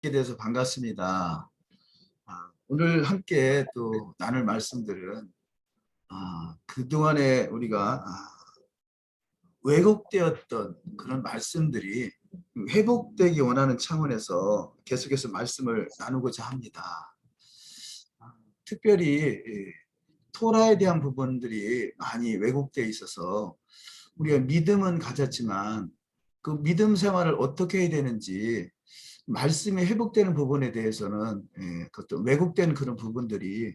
돼서 반갑습니다. 오늘 함께 또 나눌 말씀들은 그동안에 우리가 왜곡되었던 그런 말씀들이 회복되기 원하는 차원에서 계속해서 말씀을 나누고자 합니다. 특별히 토라에 대한 부분들이 많이 왜곡되어 있어서 우리가 믿음은 가졌지만 그 믿음 생활을 어떻게 해야 되는지 말씀이 회복되는 부분에 대해서는 그것도 왜곡된 그런 부분들이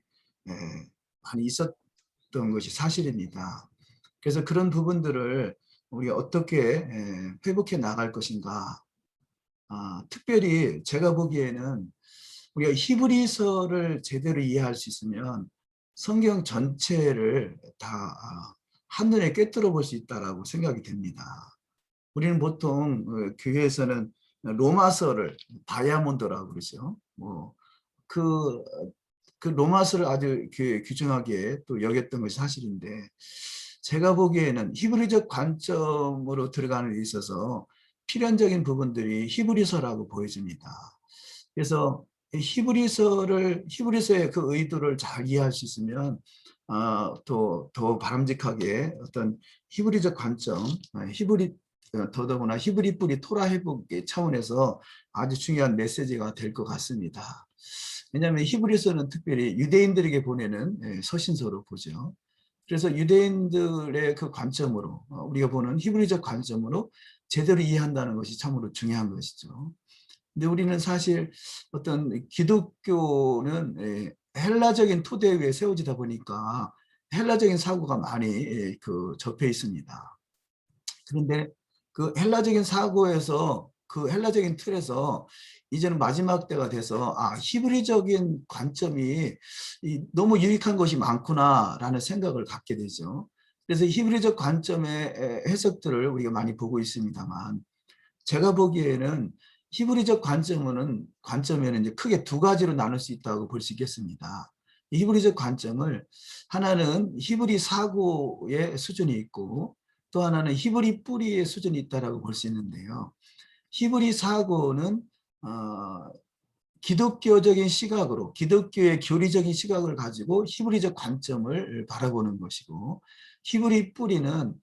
많이 있었던 것이 사실입니다. 그래서 그런 부분들을 우리가 어떻게 회복해 나갈 것인가. 특별히 제가 보기에는 우리가 히브리서를 제대로 이해할 수 있으면 성경 전체를 다 한눈에 꿰뚫어 볼 수 있다고 생각이 됩니다. 우리는 보통 교회에서는 로마서를 다이아몬드라고 그러죠. 그, 그 로마서를 아주 귀중하게 또 여겼던 것이 사실인데, 제가 보기에는 히브리적 관점으로 들어가는 데 있어서 필연적인 부분들이 히브리서라고 보여집니다. 그래서 히브리서의 그 의도를 잘 이해할 수 있으면 더 바람직하게 어떤 히브리적 관점, 더더구나 히브리 뿌리 토라 회복의 차원에서 아주 중요한 메시지가 될 것 같습니다. 왜냐하면 히브리서는 특별히 유대인들에게 보내는 서신서로 보죠. 그래서 유대인들의 그 관점으로 우리가 보는 히브리적 관점으로 제대로 이해한다는 것이 참으로 중요한 것이죠. 근데 우리는 사실 어떤 기독교는 헬라적인 토대 위에 세워지다 보니까 헬라적인 사고가 많이 접해 있습니다. 그런데 그 헬라적인 사고에서 그 헬라적인 틀에서 이제는 마지막 때가 돼서 히브리적인 관점이 너무 유익한 것이 많구나라는 생각을 갖게 되죠. 그래서 히브리적 관점의 해석들을 우리가 많이 보고 있습니다만, 제가 보기에는 히브리적 관점에는 이제 크게 두 가지로 나눌 수 있다고 볼 수 있겠습니다. 히브리적 관점을 하나는 히브리 사고의 수준이 있고 또 하나는 히브리 뿌리의 수준이 있다라고 볼 수 있는데요. 히브리 사고는 기독교적인 시각으로 기독교의 교리적인 시각을 가지고 히브리적 관점을 바라보는 것이고, 히브리 뿌리는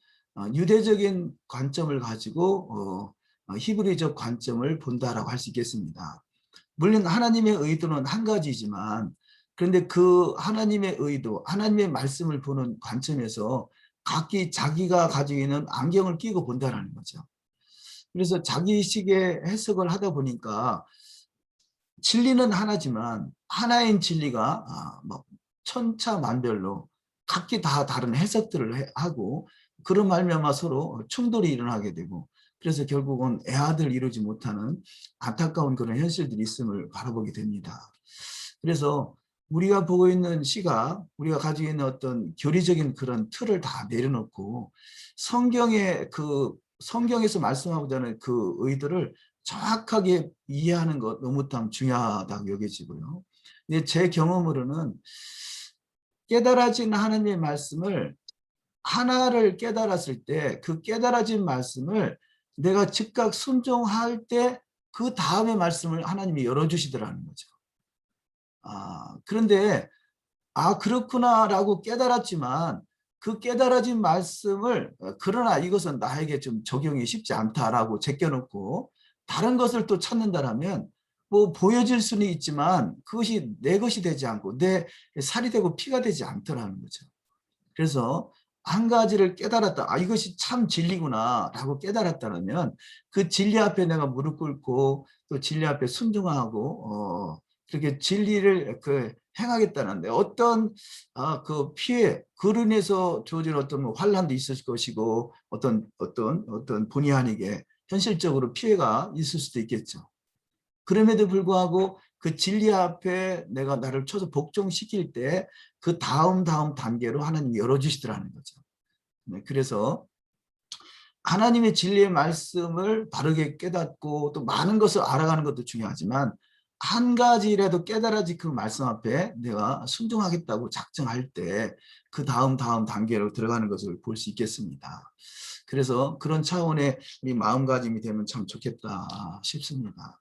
유대적인 관점을 가지고 히브리적 관점을 본다라고 할 수 있겠습니다. 물론 하나님의 의도는 한 가지지만, 그런데 그 하나님의 의도, 하나님의 말씀을 보는 관점에서 각기 자기가 가지고 있는 안경을 끼고 본다는 거죠. 그래서 자기식의 해석을 하다 보니까 진리는 하나지만 하나인 진리가 뭐 천차만별로 각기 다 다른 해석들을 하고, 그런 말미암아 서로 충돌이 일어나게 되고, 그래서 결국은 애아들 이루지 못하는 안타까운 그런 현실들이 있음을 바라보게 됩니다. 그래서 우리가 보고 있는 시각, 우리가 가지고 있는 어떤 교리적인 그런 틀을 다 내려놓고 성경에서 말씀하고자 하는 그 의도를 정확하게 이해하는 것 너무 참 중요하다고 여겨지고요. 근데 제 경험으로는 깨달아진 하나님의 말씀을 하나를 깨달았을 때 그 깨달아진 말씀을 내가 즉각 순종할 때 그 다음의 말씀을 하나님이 열어주시더라는 거죠. 그런데 그렇구나라고 깨달았지만 그 깨달아진 말씀을 그러나 이것은 나에게 좀 적용이 쉽지 않다라고 제껴놓고 다른 것을 또 찾는다라면 뭐 보여질 수는 있지만 그것이 내 것이 되지 않고 내 살이 되고 피가 되지 않더라는 거죠. 그래서 한 가지를 깨달았다. 이것이 참 진리구나 라고 깨달았다면 그 진리 앞에 내가 무릎 꿇고 또 진리 앞에 순종하고 그렇게 진리를 행하겠다는데, 어떤 그 피해, 그로 인해서 주어진 어떤 환란도 있을 것이고 어떤 본의 아니게 현실적으로 피해가 있을 수도 있겠죠. 그럼에도 불구하고 그 진리 앞에 내가 나를 쳐서 복종시킬 때 그 다음 단계로 하나님이 열어주시더라는 거죠. 네, 그래서 하나님의 진리의 말씀을 바르게 깨닫고 또 많은 것을 알아가는 것도 중요하지만 한 가지라도 깨달아지 그 말씀 앞에 내가 순종하겠다고 작정할 때 그 다음 단계로 들어가는 것을 볼 수 있겠습니다. 그래서 그런 차원의 우리 마음가짐이 되면 참 좋겠다 싶습니다.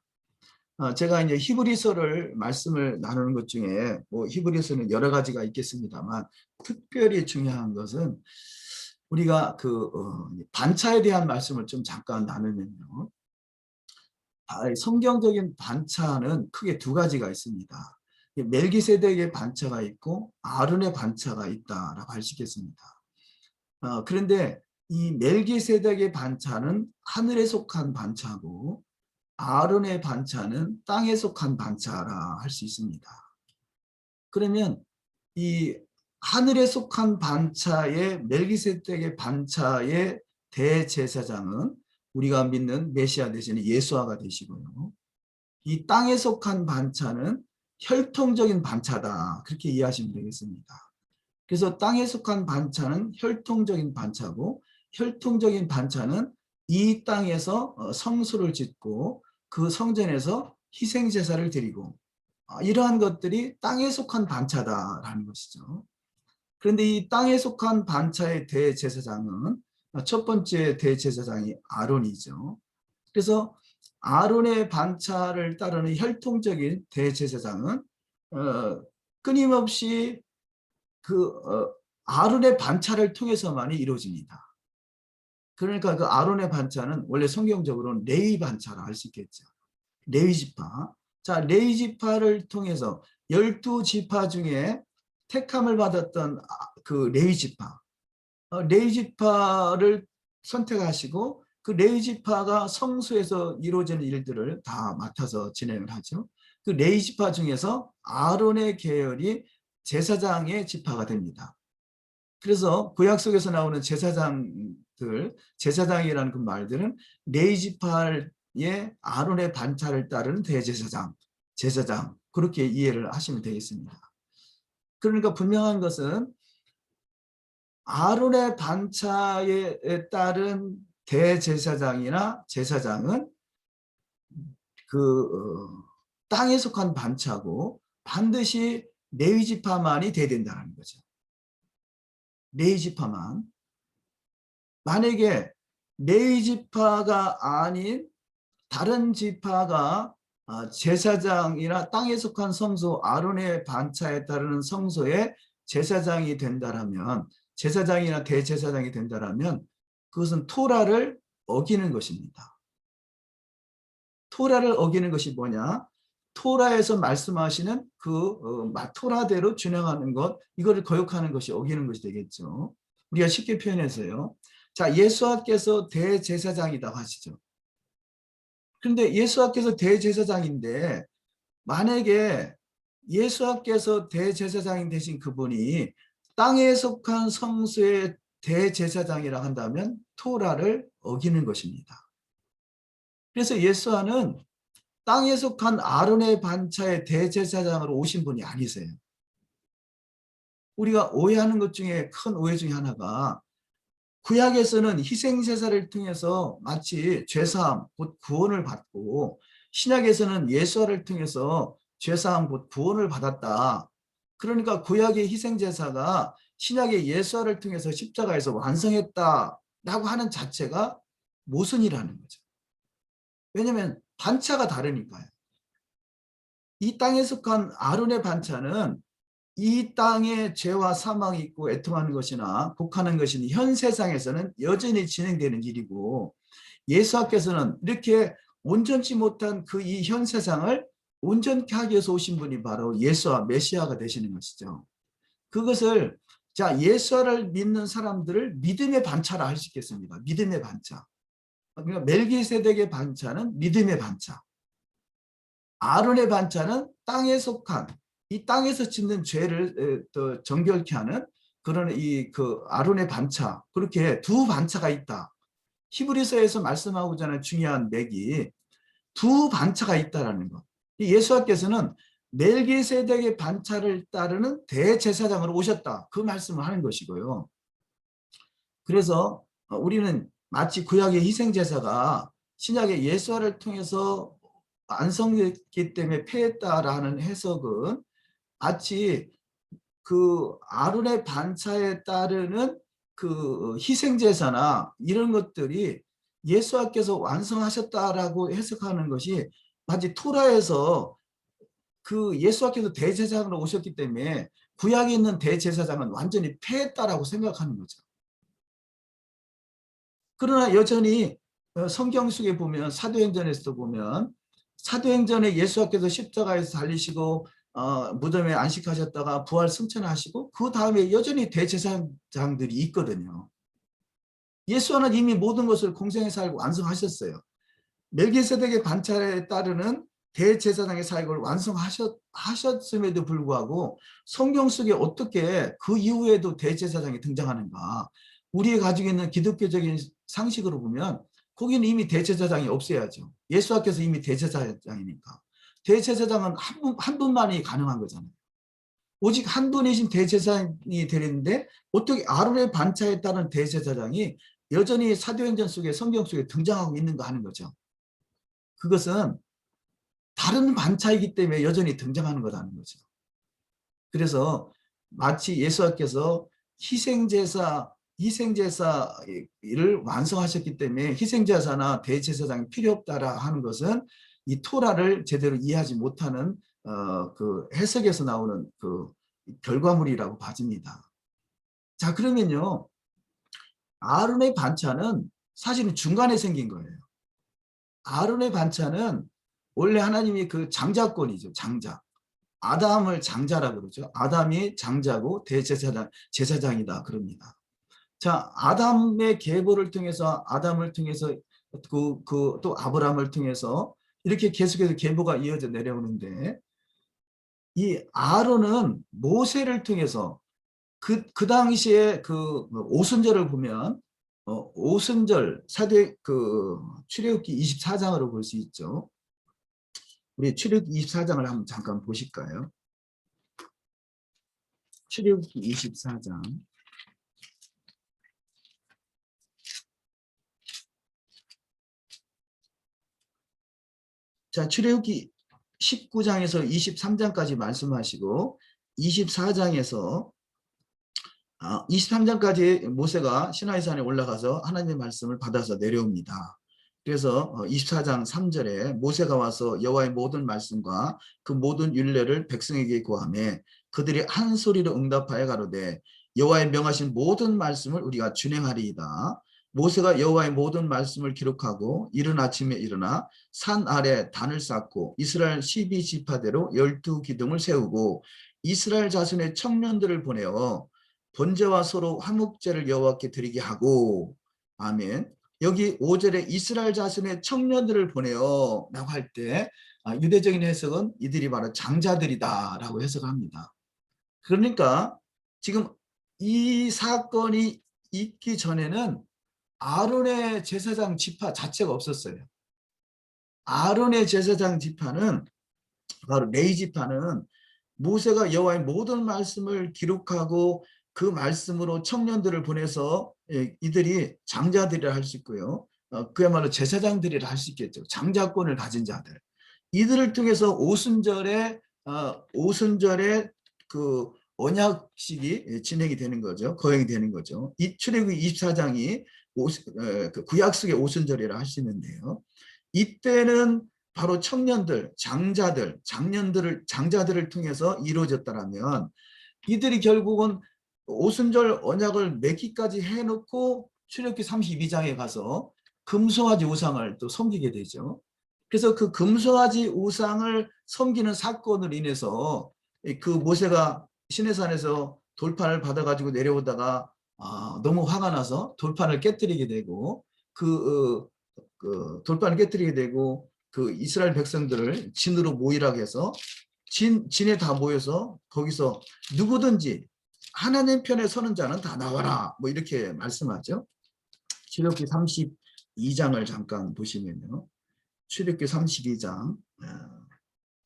제가 이제 히브리서를 말씀을 나누는 것 중에 뭐 히브리서는 여러 가지가 있겠습니다만 특별히 중요한 것은 우리가 반차에 대한 말씀을 좀 잠깐 나누면요. 성경적인 반차는 크게 두 가지가 있습니다. 멜기세덱의 반차가 있고 아론의 반차가 있다라고 할 수 있겠습니다. 그런데 이 멜기세덱의 반차는 하늘에 속한 반차고 아론의 반차는 땅에 속한 반차라 할 수 있습니다. 그러면 이 하늘에 속한 반차의 멜기세덱의 반차의 대제사장은 우리가 믿는 메시아 대신에 예수아가 되시고요. 이 땅에 속한 반차는 혈통적인 반차다. 그렇게 이해하시면 되겠습니다. 그래서 땅에 속한 반차는 혈통적인 반차고 혈통적인 반차는 이 땅에서 성소를 짓고 그 성전에서 희생제사를 드리고 이러한 것들이 땅에 속한 반차다라는 것이죠. 그런데 이 땅에 속한 반차의 대제사장은 첫 번째 대제사장이 아론이죠. 그래서 아론의 반차를 따르는 혈통적인 대제사장은 끊임없이 아론의 반차를 통해서만이 이루어집니다. 그러니까 그 아론의 반차는 원래 성경적으로는 레위 반차라 할 수 있겠죠. 레위 지파. 자, 레위 지파를 통해서 12지파 중에 택함을 받았던 그 레위 지파. 레위 지파를 선택하시고 그 레위 지파가 성소에서 이루어지는 일들을 다 맡아서 진행을 하죠. 그 레위 지파 중에서 아론의 계열이 제사장의 지파가 됩니다. 그래서 구약 속에서 나오는 제사장들, 제사장이라는 그 말들은 레위 지파의 아론의 반차를 따르는 대제사장, 제사장 그렇게 이해를 하시면 되겠습니다. 그러니까 분명한 것은 아론의 반차에 따른 대제사장이나 제사장은 땅에 속한 반차고 반드시 레위 지파만이 돼야 된다는 거죠. 레위 지파만. 만약에 레위 지파가 아닌 다른 지파가 제사장이나 땅에 속한 성소 아론의 반차에 따르는 성소의 제사장이 된다라면 제사장이나 대제사장이 된다라면 그것은 토라를 어기는 것입니다. 토라를 어기는 것이 뭐냐? 토라에서 말씀하시는 토라대로 준행하는 것, 이거를 거역하는 것이 어기는 것이 되겠죠. 우리가 쉽게 표현해서요. 자, 예수와께서 대제사장이라고 하시죠. 그런데 예수와께서 대제사장인데 만약에 예수와께서 대제사장이 되신 그분이 땅에 속한 성소의 대제사장이라 한다면 토라를 어기는 것입니다. 그래서 예수와는 땅에 속한 아론의 반차의 대제사장으로 오신 분이 아니세요. 우리가 오해하는 것 중에 큰 오해 중에 하나가 구약에서는 희생제사를 통해서 마치 죄사함 곧 구원을 받고 신약에서는 예수와를 통해서 죄사함 곧 구원을 받았다. 그러니까 구약의 희생제사가 신약의 예수와를 통해서 십자가에서 완성했다라고 하는 자체가 모순이라는 거죠. 왜냐하면 반차가 다르니까요. 이 땅에 속한 아론의 반차는 이 땅에 죄와 사망이 있고 애통하는 것이나 곡하는 것이 현 세상에서는 여전히 진행되는 일이고 예수께서는 이렇게 온전치 못한 이 현 세상을 온전케 하기 위해서 오신 분이 바로 예수와 메시아가 되시는 것이죠. 그것을 예수를 믿는 사람들을 믿음의 반차라 할 수 있겠습니다. 믿음의 반차. 그러니까 멜기세덱의 반차는 믿음의 반차. 아론의 반차는 땅에 속한 이 땅에서 짓는 죄를 또 정결케 하는 그런 아론의 반차, 그렇게 두 반차가 있다. 히브리서에서 말씀하고자 하는 중요한 맥이 두 반차가 있다라는 것. 예수께서는 멜기세덱의 반차를 따르는 대제사장으로 오셨다. 그 말씀을 하는 것이고요. 그래서 우리는 마치 구약의 희생제사가 신약의 예수를 통해서 완성됐기 때문에 폐했다라는 해석은 마치 아론의 반차에 따르는 희생제사나 이런 것들이 예수께서 완성하셨다라고 해석하는 것이 마치 토라에서 그 예수께서 대제사장으로 오셨기 때문에 구약에 있는 대제사장은 완전히 패했다라고 생각하는 거죠. 그러나 여전히 성경 속에 보면 사도행전에서도 보면 사도행전에 예수께서 십자가에서 달리시고 무덤에 안식하셨다가 부활 승천하시고 그 다음에 여전히 대제사장들이 있거든요. 예수는 이미 모든 것을 공생의 사역을 완성하셨어요. 멜기세덱의 반차에 따르는 대제사장의 사역을 완성하셨음에도 불구하고 성경 속에 어떻게 그 이후에도 대제사장이 등장하는가. 우리가 가지고 있는 기독교적인 상식으로 보면 거기는 이미 대제사장이 없어야죠. 예수께서 이미 대제사장이니까. 대제사장은 한 분만이 가능한 거잖아요. 오직 한 분이신 대제사장이 되는데 어떻게 아론의 반차에 따른 대제사장이 여전히 사도행전 속에 성경 속에 등장하고 있는가 하는 거죠. 그것은 다른 반차이기 때문에 여전히 등장하는 거라는 거죠. 그래서 마치 예수께서 희생제사를 완성하셨기 때문에 희생제사나 대제사장이 필요 없다라 하는 것은 이 토라를 제대로 이해하지 못하는 그 해석에서 나오는 그 결과물이라고 봐집니다. 자, 그러면요, 아론의 반차는 사실은 중간에 생긴 거예요. 아론의 반차는 원래 하나님이 그 장자권이죠. 장자. 아담을 장자라고 그러죠. 아담이 장자고 제사장이다 그럽니다. 자, 아담의 계보를 통해서 아담을 통해서 또 아브라함을 통해서 이렇게 계속해서 계보가 이어져 내려오는데 이 아론은 모세를 통해서 그 당시에 그 오순절을 보면 오순절 사대 그 출애굽기 24장으로 볼 수 있죠. 우리 출애굽기 24장을 한번 잠깐 보실까요? 출애굽기 24장. 자, 출애굽기 19장에서 23장까지 말씀하시고 24장에서 23장까지 모세가 시나이산에 올라가서 하나님의 말씀을 받아서 내려옵니다. 그래서 24장 3절에 모세가 와서 여호와의 모든 말씀과 그 모든 율례를 백성에게 고하매 그들이 한 소리로 응답하여 가로되 여호와의 명하신 모든 말씀을 우리가 준행하리이다. 모세가 여호와의 모든 말씀을 기록하고 이른 아침에 일어나 산 아래 단을 쌓고 이스라엘 12지파대로 12기둥을 세우고 이스라엘 자손의 청년들을 보내어 번제와 서로 화목제를 여호와께 드리게 하고 아멘. 여기 5절에 이스라엘 자손의 청년들을 보내어 라고 할 때 유대적인 해석은 이들이 바로 장자들이다 라고 해석합니다. 그러니까 지금 이 사건이 있기 전에는 아론의 제사장 지파 자체가 없었어요. 아론의 제사장 지파는 바로 레위 지파는 모세가 여호와의 모든 말씀을 기록하고 그 말씀으로 청년들을 보내서 이들이 장자들이라 할 수 있고요. 그야말로 제사장들이라 할 수 있겠죠. 장자권을 가진 자들. 이들을 통해서 오순절에 그 언약식이 진행이 되는 거죠. 거행이 되는 거죠. 이 출애굽기 24장이 그 구약 속의 오순절이라 할 수 있는데요. 이때는 바로 청년들, 장자들을 통해서 이루어졌다라면 이들이 결국은 오순절 언약을 맺기까지 해놓고 출애굽기 32장에 가서 금송아지 우상을 또 섬기게 되죠. 그래서 그 금송아지 우상을 섬기는 사건으로 인해서 그 모세가 시내산에서 돌판을 받아가지고 내려오다가 너무 화가 나서 돌판을 깨뜨리게 되고 그 돌판을 깨뜨리게 되고 그 이스라엘 백성들을 진으로 모이라고 해서 진에 다 모여서 거기서 누구든지 하나님 편에 서는 자는 다 나와라 뭐 이렇게 말씀하죠. 출애굽기 32장을 잠깐 보시면요. 출애굽기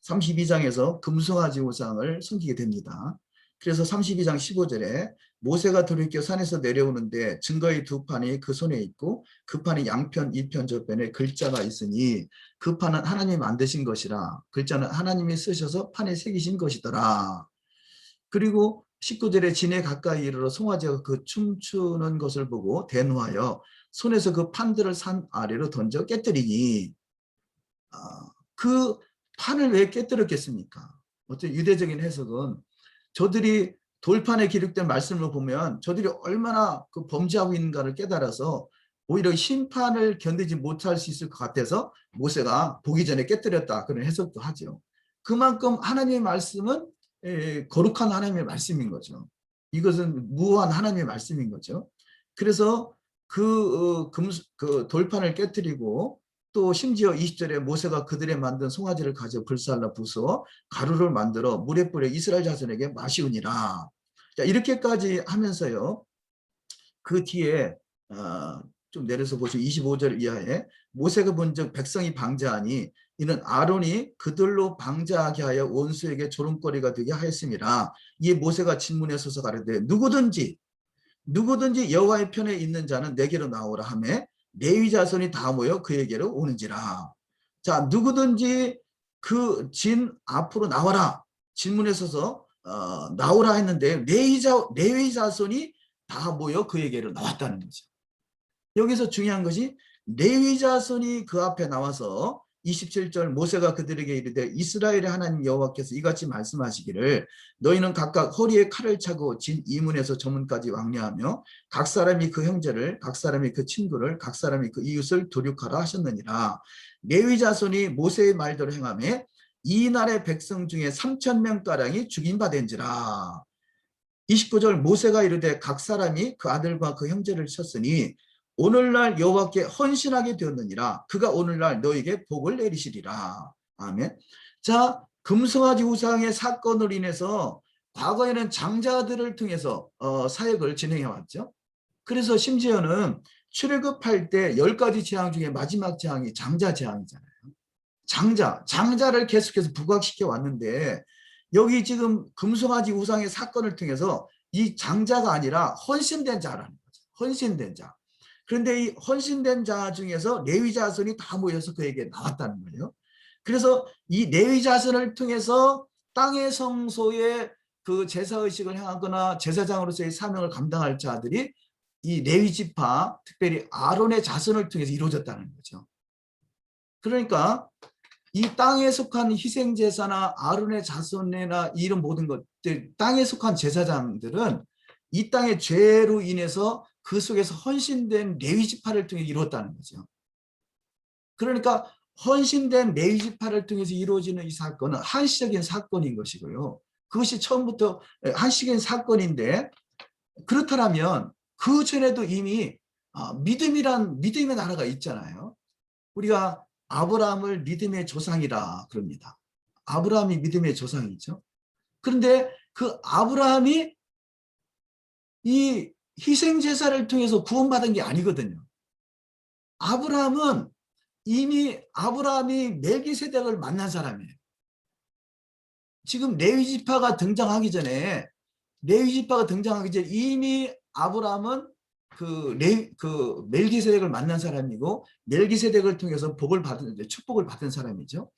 32장에서 금송아지 우상을 섬기게 됩니다. 그래서 32장 15절에 모세가 돌이켜 산에서 내려오는데 증거의 두 판이 그 손에 있고 그 판이 양편 이편 저편에 글자가 있으니 그 판은 하나님이 만드신 것이라 글자는 하나님이 쓰셔서 판에 새기신 것이더라. 그리고 19절에 진에 가까이 이르러 송아지가 그 춤추는 것을 보고 대노하여 손에서 그 판들을 산 아래로 던져 깨뜨리니 그 판을 왜 깨뜨렸겠습니까? 어떤 유대적인 해석은 저들이 돌판에 기록된 말씀을 보면 저들이 얼마나 그 범죄하고 있는가를 깨달아서 오히려 심판을 견디지 못할 수 있을 것 같아서 모세가 보기 전에 깨뜨렸다, 그런 해석도 하죠. 그만큼 하나님의 말씀은 거룩한 하나님의 말씀인 거죠. 이것은 무한 하나님의 말씀인 거죠. 그래서 그 돌판을 깨뜨리고 또 심지어 20절에 모세가 그들의 만든 송아지를 가져 불살라 부수어 가루를 만들어 물에 뿌려 이스라엘 자손에게 마시우니라. 자, 이렇게까지 하면서요. 그 뒤에 좀 내려서 보시면 25절 이하에 모세가 본즉 백성이 방자하니 이는 아론이 그들로 방자하게 하여 원수에게 조롱거리가 되게 하였습니다. 이에 모세가 진문에 서서 가르되 누구든지 여호와의 편에 있는 자는 내게로 나오라 하매 레위 자손이 다 모여 그에게로 오는지라. 자, 누구든지 그 진 앞으로 나와라, 진문에 서서 나오라 했는데 레위 자손이 다 모여 그에게로 나왔다는 거죠. 여기서 중요한 것이 레위 자손이 그 앞에 나와서 27절 모세가 그들에게 이르되 이스라엘의 하나님 여호와께서 이같이 말씀하시기를 너희는 각각 허리에 칼을 차고 진 이문에서 저문까지 왕래하며 각 사람이 그 형제를 각 사람이 그 친구를 각 사람이 그 이웃을 도륙하라 하셨느니라. 레위 자손이 모세의 말대로 행하며 이 날의 백성 중에 3,000명가량이 죽인 바 된지라. 29절 모세가 이르되 각 사람이 그 아들과 그 형제를 쳤으니 오늘날 여호와께 헌신하게 되었느니라. 그가 오늘날 너에게 복을 내리시리라. 아멘. 자, 금송아지 우상의 사건으로 인해서 과거에는 장자들을 통해서 사역을 진행해 왔죠. 그래서 심지어는 출애굽할 때 10가지 재앙 중에 마지막 재앙이 장자 재앙이잖아요. 장자를 계속해서 부각시켜 왔는데 여기 지금 금송아지 우상의 사건을 통해서 이 장자가 아니라 헌신된 자라는 거죠. 헌신된 자. 그런데 이 헌신된 자 중에서 레위 자손이 다 모여서 그에게 나왔다는 거예요. 그래서 이 레위 자손을 통해서 땅의 성소에 그 제사의식을 행하거나 제사장으로서의 사명을 감당할 자들이 이 레위 지파, 특별히 아론의 자손을 통해서 이루어졌다는 거죠. 그러니까 이 땅에 속한 희생제사나 아론의 자손이나 이런 모든 것들, 땅에 속한 제사장들은 이 땅의 죄로 인해서 그 속에서 헌신된 레위 지파를 통해 이루었다는 거죠. 그러니까 헌신된 레위 지파를 통해서 이루어지는 이 사건은 한시적인 사건인 것이고요. 그것이 처음부터 한시적인 사건인데, 그렇다면 그 전에도 이미 믿음의 나라가 있잖아요. 우리가 아브라함을 믿음의 조상이라 그럽니다. 아브라함이 믿음의 조상이죠. 그런데 그 아브라함이 이 희생제사를 통해서 구원받은 게 아니거든요. 아브라함은 이미 아브라함이 멜기세덱을 만난 사람이에요. 지금 레위지파가 등장하기 전에 이미 아브라함은 그 멜기세덱을 만난 사람이고 멜기세덱을 통해서 축복을 받은 사람이죠.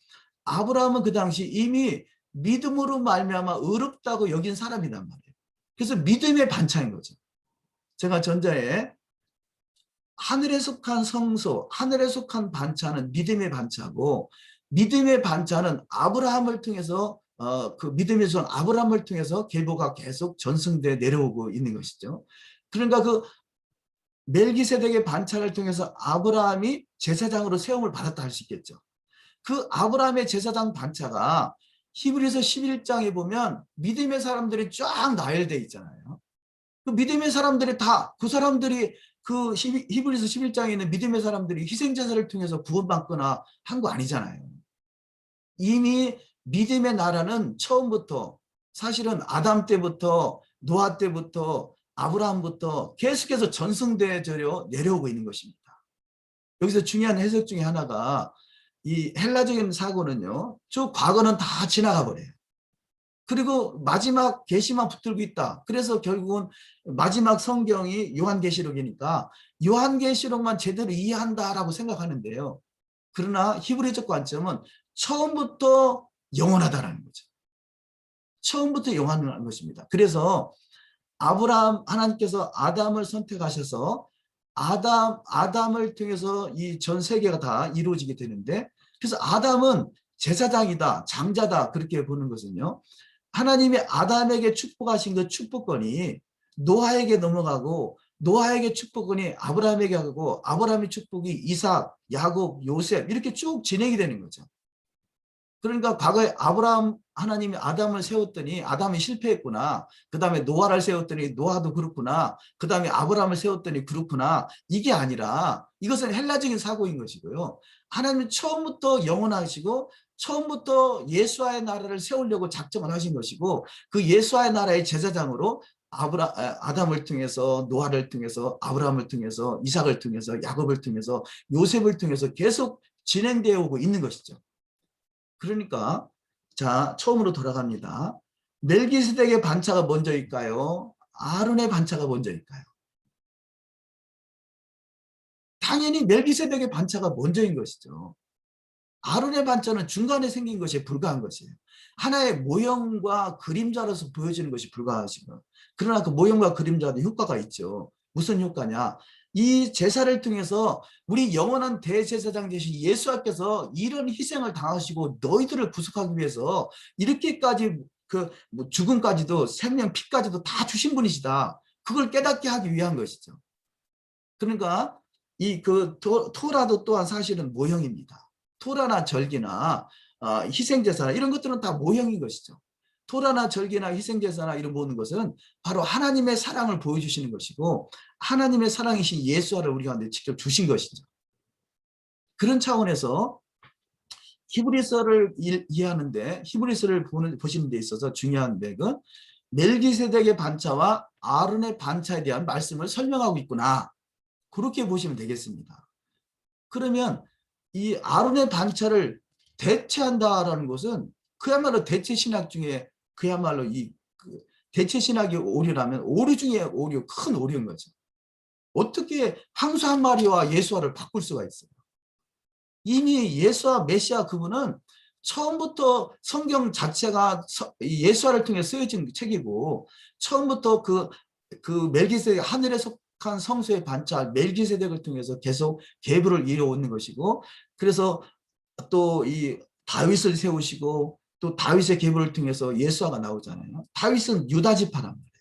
아브라함은 그 당시 이미 믿음으로 말미암아 의롭다고 여긴 사람이란 말이에요. 그래서 믿음의 반차인 거죠. 제가 전자에 하늘에 속한 성소, 하늘에 속한 반차는 믿음의 반차고, 믿음의 반차는 아브라함을 통해서 그 믿음의 손 아브라함을 통해서 계보가 계속 전승돼 내려오고 있는 것이죠. 그러니까 그 멜기세덱의 반차를 통해서 아브라함이 제사장으로 세움을 받았다 할 수 있겠죠. 그 아브라함의 제사장 반차가 히브리서 11장에 보면 믿음의 사람들이 쫙 나열되어 있잖아요. 그 믿음의 사람들이 그 사람들이 그 히브리서 11장에 있는 믿음의 사람들이 희생제사를 통해서 구원받거나 한 거 아니잖아요. 이미 믿음의 나라는 처음부터, 사실은 아담 때부터 노아 때부터 아브라함부터 계속해서 전승되어 내려오고 있는 것입니다. 여기서 중요한 해석 중에 하나가 이 헬라적인 사고는요, 저 과거는 다 지나가 버려요. 그리고 마지막 계시만 붙들고 있다. 그래서 결국은 마지막 성경이 요한계시록이니까 요한계시록만 제대로 이해한다라고 생각하는데요. 그러나 히브리적 관점은 처음부터 영원하다라는 거죠. 처음부터 영원한 것입니다. 그래서 하나님께서 아담을 선택하셔서 아담을 통해서 이 전 세계가 다 이루어지게 되는데, 그래서 아담은 제사장이다, 장자다 그렇게 보는 것은요. 하나님이 아담에게 축복하신 그 축복권이 노아에게 넘어가고 노아에게 축복권이 아브라함에게 가고 아브라함의 축복이 이삭, 야곱, 요셉 이렇게 쭉 진행이 되는 거죠. 그러니까 과거에 아브라함 하나님이 아담을 세웠더니 아담이 실패했구나. 그 다음에 노아를 세웠더니 노아도 그렇구나. 그 다음에 아브라함을 세웠더니 그렇구나. 이게 아니라 이것은 헬라적인 사고인 것이고요. 하나님은 처음부터 영원하시고 처음부터 예수와의 나라를 세우려고 작정을 하신 것이고 그 예수와의 나라의 제사장으로 아담을 통해서 노아를 통해서 아브라함을 통해서 이삭을 통해서 야곱을 통해서 요셉을 통해서 계속 진행되어 오고 있는 것이죠. 그러니까 자 처음으로 돌아갑니다. 멜기세덱의 반차가 먼저일까요? 아론의 반차가 먼저일까요? 당연히 멜기세덱의 반차가 먼저인 것이죠. 아론의 반차는 중간에 생긴 것에 불과한 것이에요. 하나의 모형과 그림자로서 보여지는 것이 불과하시고 그러나 그 모형과 그림자도 효과가 있죠. 무슨 효과냐? 이 제사를 통해서 우리 영원한 대제사장 되신 예수께서 이런 희생을 당하시고 너희들을 구속하기 위해서 이렇게까지 뭐 죽음까지도 생명 피까지도 다 주신 분이시다. 그걸 깨닫게 하기 위한 것이죠. 그러니까 이 토라도 또한 사실은 모형입니다. 토라나 절기나 희생제사나 이런 것들은 다 모형인 것이죠. 토라나 절기나 희생제사나 이런 모든 것은 바로 하나님의 사랑을 보여주시는 것이고 하나님의 사랑이신 예수를 우리가 직접 주신 것이죠. 그런 차원에서 히브리서를 이해하는데 히브리서를 보시는 데 있어서 중요한 맥은 멜기세덱의 반차와 아론의 반차에 대한 말씀을 설명하고 있구나. 그렇게 보시면 되겠습니다. 그러면 이 아론의 반차를 대체한다라는 것은 그야말로 대체 신학 중에 그야말로 대체 신학이 오류라면 오류 중에 오류, 큰 오류인 거죠. 어떻게 항수 한 마리와 예수와를 바꿀 수가 있어요? 이미 예수와 메시아 그분은 처음부터 성경 자체가 예수와를 통해 쓰여진 책이고 처음부터 그 멜기세덱 하늘에 속한 성소의 반차 멜기세덱을 통해서 계속 계보를 이뤄오는 것이고 그래서 또 이 다윗을 세우시고 또 다윗의 계보를 통해서 예수아가 나오잖아요. 다윗은 유다 지파랍니다.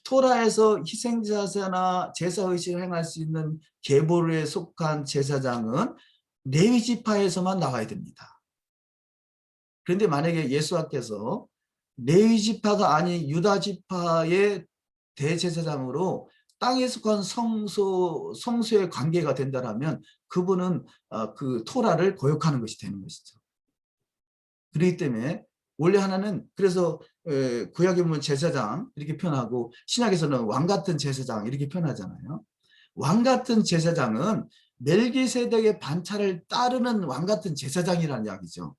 토라에서 희생제사나 제사의식을 행할 수 있는 계보에 속한 제사장은 레위 지파에서만 나와야 됩니다. 그런데 만약에 예수께서 레위 지파가 아닌 유다 지파의 대제사장으로 땅에 속한 성소의 관계가 된다면 그분은 그 토라를 거역하는 것이 되는 것이죠. 그렇기 때문에 원래 하나는 그래서 구약에 보면 제사장 이렇게 표현하고 신약에서는 왕같은 제사장 이렇게 표현하잖아요. 왕같은 제사장은 멜기세덱의 반차를 따르는 왕같은 제사장이라는 이야기죠.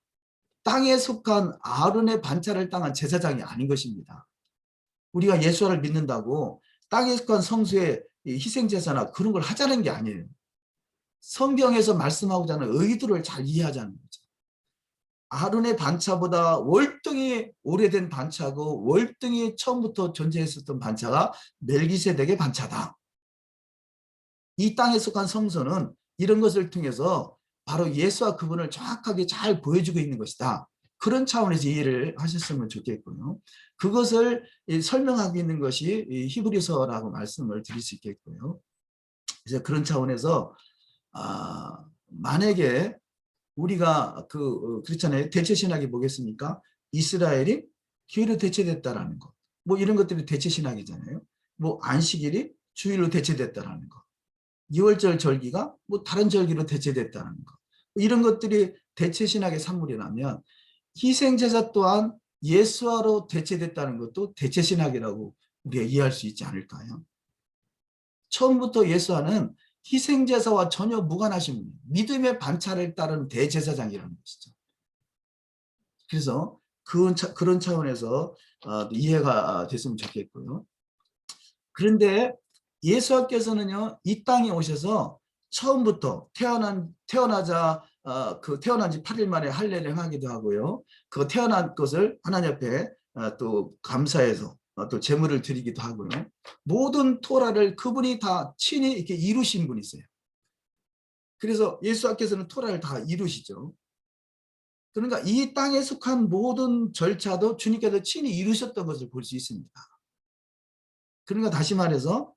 땅에 속한 아론의 반차를 따른 제사장이 아닌 것입니다. 우리가 예수를 믿는다고 땅에 속한 성수의 희생제사나 그런 걸 하자는 게 아니에요. 성경에서 말씀하고자 하는 의도를 잘 이해하자는 거죠. 아론의 반차보다 월등히 오래된 반차고 월등히 처음부터 존재했었던 반차가 멜기세덱의 반차다. 이 땅에 속한 성소는 이런 것을 통해서 바로 예수와 그분을 정확하게 잘 보여주고 있는 것이다. 그런 차원에서 이해를 하셨으면 좋겠고요. 그것을 설명하고 있는 것이 히브리서라고 말씀을 드릴 수 있겠고요. 그래서 그런 차원에서 만약에 우리가 그렇잖아요. 대체 신학이 뭐겠습니까? 이스라엘이 기회로 대체됐다라는 것. 뭐 이런 것들이 대체 신학이잖아요. 뭐 안식일이 주일로 대체됐다라는 것. 2월절 절기가 뭐 다른 절기로 대체됐다는 것. 이런 것들이 대체 신학의 산물이라면 희생제사 또한 예수화로 대체됐다는 것도 대체 신학이라고 우리가 이해할 수 있지 않을까요? 처음부터 예수화는 희생제사와 전혀 무관하신 분이에요. 믿음의 반차를 따른 대제사장이라는 것이죠. 그래서 그런 차원에서 이해가 됐으면 좋겠고요. 그런데 예수께서는요, 이 땅에 오셔서 처음부터 태어나자 태어난 지 8일 만에 할례를 행하기도 하고요. 그 태어난 것을 하나님 앞에 또 감사해서 또 제물을 드리기도 하고요. 모든 토라를 그분이 다 친히 이렇게 이루신 분이세요. 그래서 예수께서는 토라를 다 이루시죠. 그러니까 이 땅에 속한 모든 절차도 주님께서 친히 이루셨던 것을 볼 수 있습니다. 그러니까 다시 말해서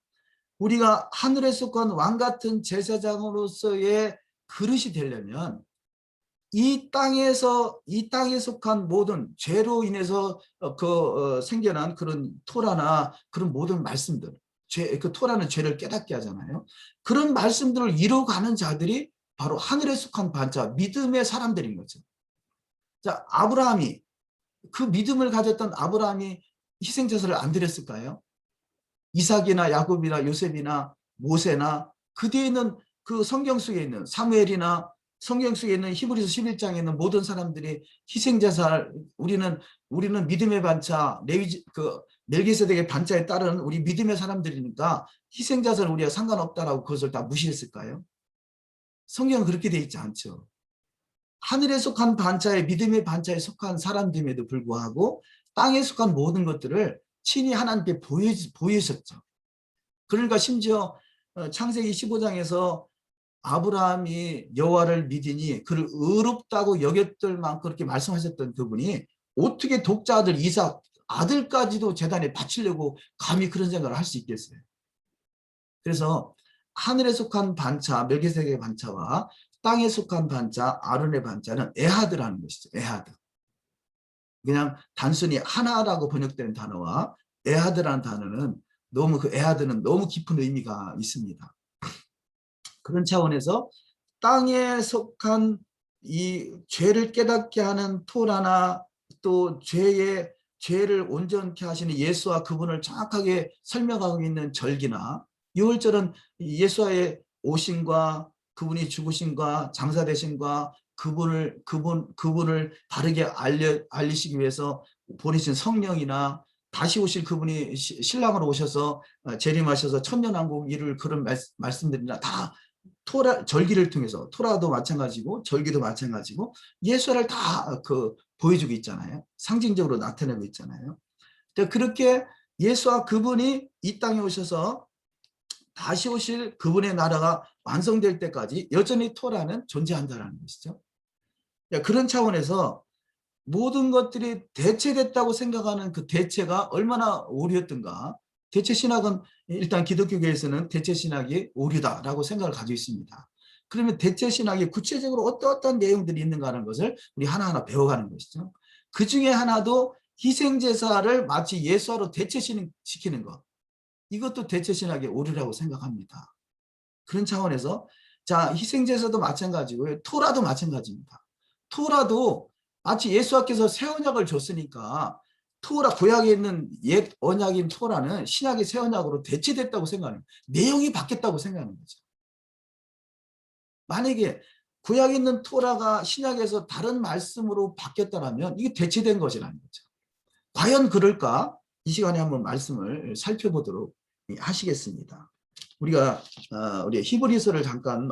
우리가 하늘에 속한 왕 같은 제사장으로서의 그릇이 되려면 이 땅에 속한 모든 죄로 인해서 생겨난 그런 토라나 그런 모든 말씀들, 그 토라는 죄를 깨닫게 하잖아요. 그런 말씀들을 이루어가는 자들이 바로 하늘에 속한 반자, 믿음의 사람들인 거죠. 자, 아브라함이, 그 믿음을 가졌던 아브라함이 희생제사를 안 드렸을까요? 이삭이나 야곱이나 요셉이나 모세나 그 뒤에 있는 그 성경 속에 있는 사무엘이나 성경 속에 있는 히브리서 11장에 있는 모든 사람들이 희생제사를 우리는 믿음의 반차 멜기세덱의 반차에 따른 우리 믿음의 사람들이니까 희생제사는 우리가 상관없다라고 그것을 다 무시했을까요? 성경은 그렇게 돼 있지 않죠. 하늘에 속한 반차에 믿음의 반차에 속한 사람들임에도 불구하고 땅에 속한 모든 것들을 친히 하나님께 보이셨죠. 그러니까 심지어 창세기 15장에서 아브라함이 여호와를 믿으니 그를 의롭다고 여겼을 만큼 그렇게 말씀하셨던 그분이 어떻게 독자 아들 이삭 아들까지도 제단에 바치려고 감히 그런 생각을 할 수 있겠어요. 그래서 하늘에 속한 반차 멜기세덱의 반차와 땅에 속한 반차 아론의 반차는 에하드라는 것이죠. 에하드. 그냥 단순히 하나라고 번역되는 단어와 에하드라는 단어는 너무 그 에하드는 너무 깊은 의미가 있습니다. 그런 차원에서 땅에 속한 이 죄를 깨닫게 하는 토라나 또 죄를 온전케 하시는 예수와 그분을 정확하게 설명하고 있는 절기나 유월절은 예수와의 오심과 그분이 죽으심과 장사되심과 그분을 바르게 알리시기 위해서 보내신 성령이나 다시 오실 그분이 신랑으로 오셔서 재림하셔서 천년왕국 이룰 그런 말씀들이나 다 절기를 통해서 토라도 마찬가지고 절기도 마찬가지고 예수를 다 보여주고 있잖아요. 상징적으로 나타내고 있잖아요. 그렇게 예수와 그분이 이 땅에 오셔서 다시 오실 그분의 나라가 완성될 때까지 여전히 토라는 존재한다는 것이죠. 그런 차원에서 모든 것들이 대체됐다고 생각하는 그 대체가 얼마나 오류였던가. 대체 신학은 일단 기독교계에서는 대체 신학이 오류다라고 생각을 가지고 있습니다. 그러면 대체 신학이 구체적으로 어떤 내용들이 있는가 하는 것을 우리 하나하나 배워가는 것이죠. 그 중에 하나도 희생제사를 마치 예수화로 대체시키는 것. 이것도 대체 신학의 오류라고 생각합니다. 그런 차원에서 자, 희생제사도 마찬가지고요. 토라도 마찬가지입니다. 토라도 마치 예수께서 새 언약을 줬으니까 토라 구약에 있는 옛 언약인 토라는 신약의 새 언약으로 대체됐다고 생각하는 내용이 바뀌었다고 생각하는 거죠. 만약에 구약에 있는 토라가 신약에서 다른 말씀으로 바뀌었다면 이게 대체된 것이라는 거죠. 과연 그럴까? 이 시간에 한번 말씀을 살펴보도록 하시겠습니다. 우리가 우리 히브리서를 잠깐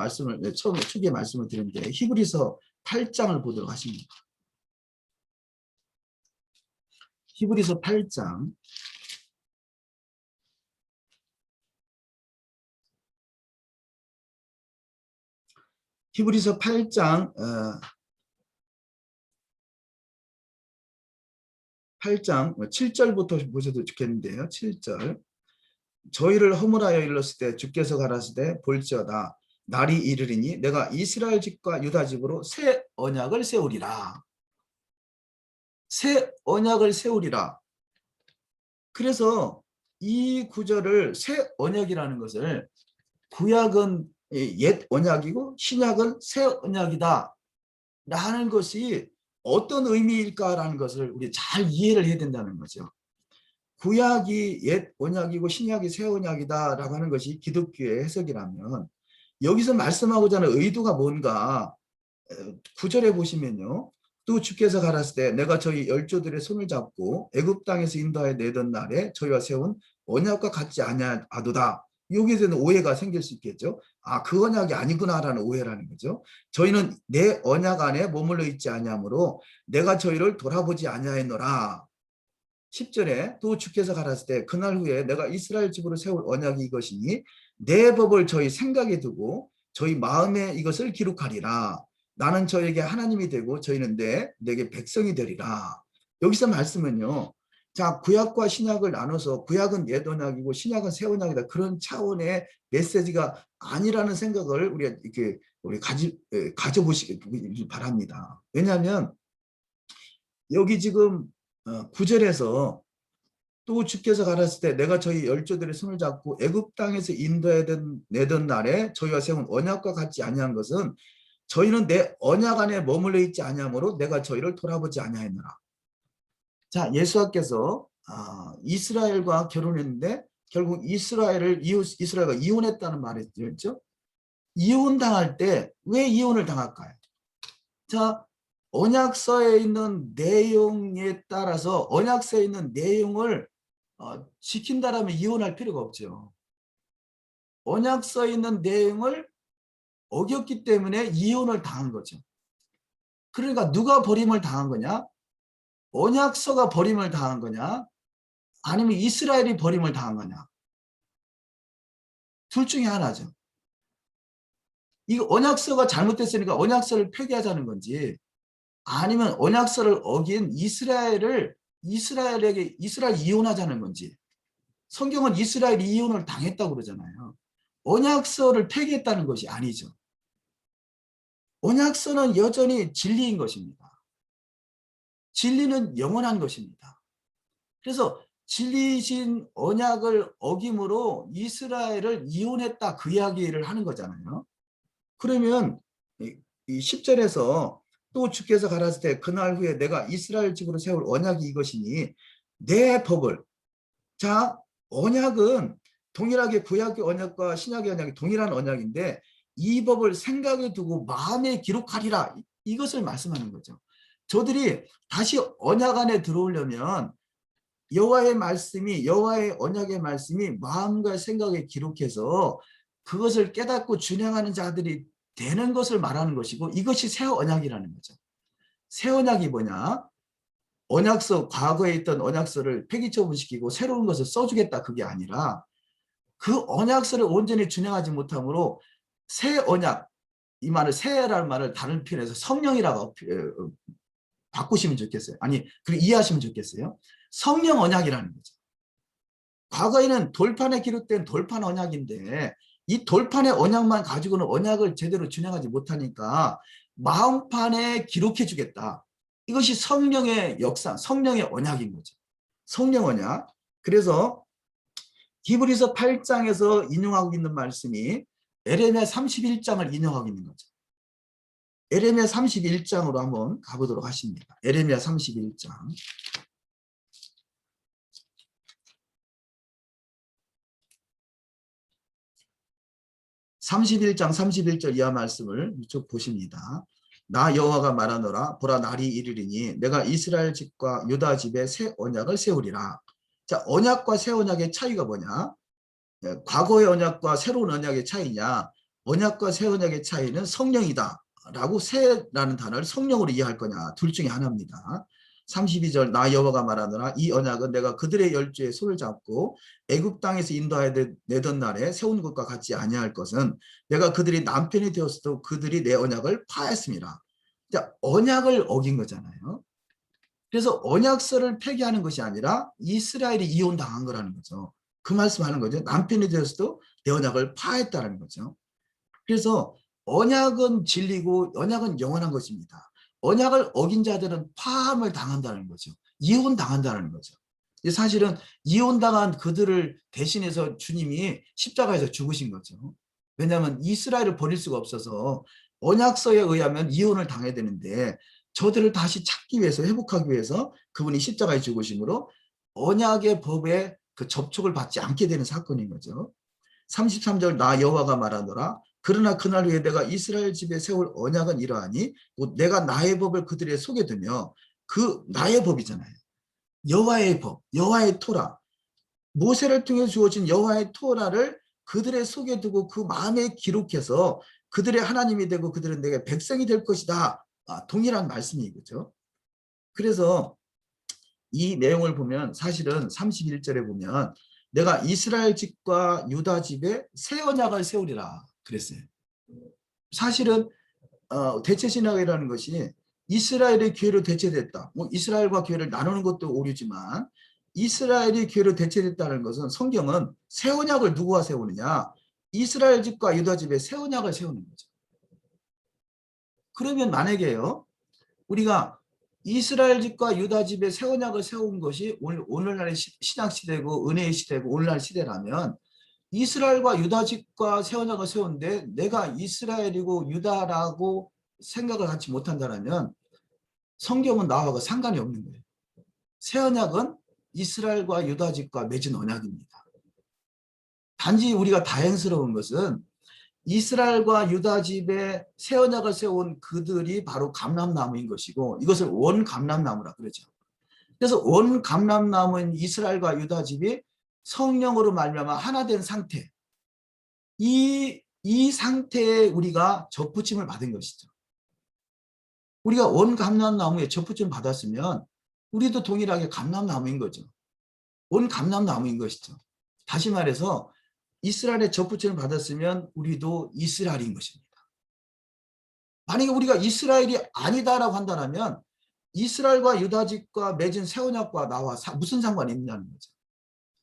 처음에 초기에 말씀을 드렸는데 히브리서 8장을 보도록 하십니다. 히브리서 8장 히브리서 8장 8장 7절부터 보셔도 좋겠는데요. 7절 저희를 허물하여 일렀을 때 주께서 가라사대 볼지어다 날이 이르리니 내가 이스라엘 집과 유다 집으로 새 언약을 세우리라. 새 언약을 세우리라. 그래서 이 구절을 새 언약이라는 것을 구약은 옛 언약이고 신약은 새 언약이다 라는 것이 어떤 의미일까라는 것을 우리 잘 이해를 해야 된다는 거죠. 구약이 옛 언약이고 신약이 새 언약이다라고 하는 것이 기독교의 해석이라면 여기서 말씀하고자 하는 의도가 뭔가 9절에 보시면요. 또 주께서 가라사대 때 내가 저희 열조들의 손을 잡고 애굽 땅에서 인도하여 내던 날에 저희와 세운 언약과 같지 아니하도다. 여기에서는 오해가 생길 수 있겠죠. 아, 그 언약이 아니구나라는 오해라는 거죠. 저희는 내 언약 안에 머물러 있지 아니하므로 내가 저희를 돌아보지 아니하였노라. 10절에 또 주께서 가라사대 때 그날 후에 내가 이스라엘 집으로 세울 언약이 이것이니 내 법을 저희 생각에 두고 저희 마음에 이것을 기록하리라. 나는 저에게 하나님이 되고 저희는 내게 백성이 되리라. 여기서 말씀은요. 자, 구약과 신약을 나눠서 구약은 옛 언약이고 신약은 새 언약이다. 그런 차원의 메시지가 아니라는 생각을 우리가 이렇게 가져보시기 바랍니다. 왜냐하면 여기 지금 9절에서 또 주께서 가라사대 때 내가 저희 열조들의 손을 잡고 애굽 땅에서 인도내던 날에 저희와 세운 언약과 같지 아니한 것은 저희는 내 언약 안에 머물러 있지 아니하므로 내가 저희를 돌아보지 아니하였노라. 자, 예수님께서 이스라엘과 결혼했는데 결국 이스라엘과 이혼했다는 말이었죠. 이혼당할 때 왜 이혼을 당할까요? 자, 언약서에 있는 내용에 따라서 언약서에 있는 내용을 지킨다라면 이혼할 필요가 없죠. 언약서에 있는 내용을 어겼기 때문에 이혼을 당한 거죠. 그러니까 누가 버림을 당한 거냐? 언약서가 버림을 당한 거냐? 아니면 이스라엘이 버림을 당한 거냐? 둘 중에 하나죠. 이 언약서가 잘못됐으니까 언약서를 폐기하자는 건지 아니면 언약서를 어긴 이스라엘 이혼하자는 건지. 성경은 이스라엘이 이혼을 당했다고 그러잖아요. 언약서를 폐기했다는 것이 아니죠. 언약서는 여전히 진리인 것입니다. 진리는 영원한 것입니다. 그래서 진리이신 언약을 어김으로 이스라엘을 이혼했다 그 이야기를 하는 거잖아요. 그러면 이 10절에서 또 주께서 가라사대 때 그날 후에 내가 이스라엘 집으로 세울 언약이 이것이니 내 법을. 자, 언약은 동일하게 구약의 언약과 신약의 언약이 동일한 언약인데 이 법을 생각에 두고 마음에 기록하리라. 이것을 말씀하는 거죠. 저들이 다시 언약 안에 들어오려면 여호와의 언약의 말씀이 마음과 생각에 기록해서 그것을 깨닫고 준행하는 자들이 되는 것을 말하는 것이고 이것이 새 언약이라는 거죠. 새 언약이 뭐냐? 과거에 있던 언약서를 폐기처분시키고 새로운 것을 써주겠다 그게 아니라 그 언약서를 온전히 준행하지 못하므로 새 언약, 이 말을 새라는 말을 다른 표현에서 성령이라고 바꾸시면 좋겠어요. 아니, 그리고 이해하시면 좋겠어요. 성령 언약이라는 거죠. 과거에는 돌판에 기록된 돌판 언약인데 이 돌판의 언약만 가지고는 언약을 제대로 준행하지 못하니까 마음판에 기록해 주겠다. 이것이 성령의 역사, 성령의 언약인 거죠. 성령 언약. 그래서 히브리서 8장에서 인용하고 있는 말씀이 에레미야 31장을 인용하고 있는 거죠. 에레미야 31장으로 한번 가보도록 하십니다. 에레미야 31장. 31장 31절 이하 말씀을 쭉 보십니다. 나 여호와가 말하노라 보라 날이 이르리니 내가 이스라엘 집과 유다 집에 새 언약을 세우리라. 자, 언약과 새 언약의 차이가 뭐냐? 과거의 언약과 새로운 언약의 차이냐? 언약과 새 언약의 차이는 성령이다 라고 새라는 단어를 성령으로 이해할 거냐? 둘 중에 하나입니다. 32절 나 여호와가 말하노라 이 언약은 내가 그들의 열조의 손을 잡고 애굽 땅에서 인도하여 내던 날에 세운 것과 같지 아니할 것은 내가 그들이 남편이 되었어도 그들이 내 언약을 파했습니다. 자, 언약을 어긴 거잖아요. 그래서 언약서를 폐기하는 것이 아니라 이스라엘이 이혼당한 거라는 거죠. 그 말씀하는 거죠. 남편이 되었어도 내 언약을 파했다는 거죠. 그래서 언약은 진리고 언약은 영원한 것입니다. 언약을 어긴 자들은 파함을 당한다는 거죠. 이혼당한다는 거죠. 사실은 이혼당한 그들을 대신해서 주님이 십자가에서 죽으신 거죠. 왜냐하면 이스라엘을 버릴 수가 없어서 언약서에 의하면 이혼을 당해야 되는데 저들을 다시 찾기 위해서 회복하기 위해서 그분이 십자가에 죽으심으로 언약의 법에 그 접촉을 받지 않게 되는 사건인 거죠. 33절 나 여호와가 말하노라 그러나 그날 후에 내가 이스라엘 집에 세울 언약은 이러하니 내가 나의 법을 그들의 속에 두며 그 나의 법이잖아요. 여호와의 법, 여호와의 토라. 모세를 통해 주어진 여호와의 토라를 그들의 속에 두고 그 마음에 기록해서 그들의 하나님이 되고 그들은 내게 백성이 될 것이다. 동일한 말씀이죠. 그래서 이 내용을 보면 사실은 31절에 보면 내가 이스라엘 집과 유다 집에 새 언약을 세우리라 그랬어요. 사실은 대체신학이라는 것이 이스라엘의 교회로 대체됐다. 뭐 이스라엘과 교회를 나누는 것도 오류지만 이스라엘이 교회로 대체됐다는 것은 성경은 새 언약을 누구와 세우느냐? 이스라엘 집과 유다 집에 새 언약을 세우는 거죠. 그러면 만약에요, 우리가 이스라엘 집과 유다 집에 새 언약을 세운 것이 오늘날의 신약 시대고 은혜의 시대고 오늘날 시대라면 이스라엘과 유다 집과 새 언약을 세우는데 내가 이스라엘이고 유다라고 생각을 갖지 못한다면 성경은 나와 상관이 없는 거예요. 새 언약은 이스라엘과 유다 집과 맺은 언약입니다. 단지 우리가 다행스러운 것은 이스라엘과 유다 집에 새 언약을 세운 그들이 바로 감람나무인 것이고 이것을 원감람나무라 그러죠. 그래서 원감람나무인 이스라엘과 유다 집이 성령으로 말미암아 하나 된 상태, 이 상태에 우리가 접붙임을 받은 것이죠. 우리가 원감람나무에 접붙임을 받았으면 우리도 동일하게 감람나무인 거죠. 원감람나무인 것이죠. 다시 말해서 이스라엘의 접붙임을 받았으면 우리도 이스라엘인 것입니다. 만약에 우리가 이스라엘이 아니다라고 한다면 이스라엘과 유다 집과 맺은 새 언약과 나와 무슨 상관이 있냐는 거죠.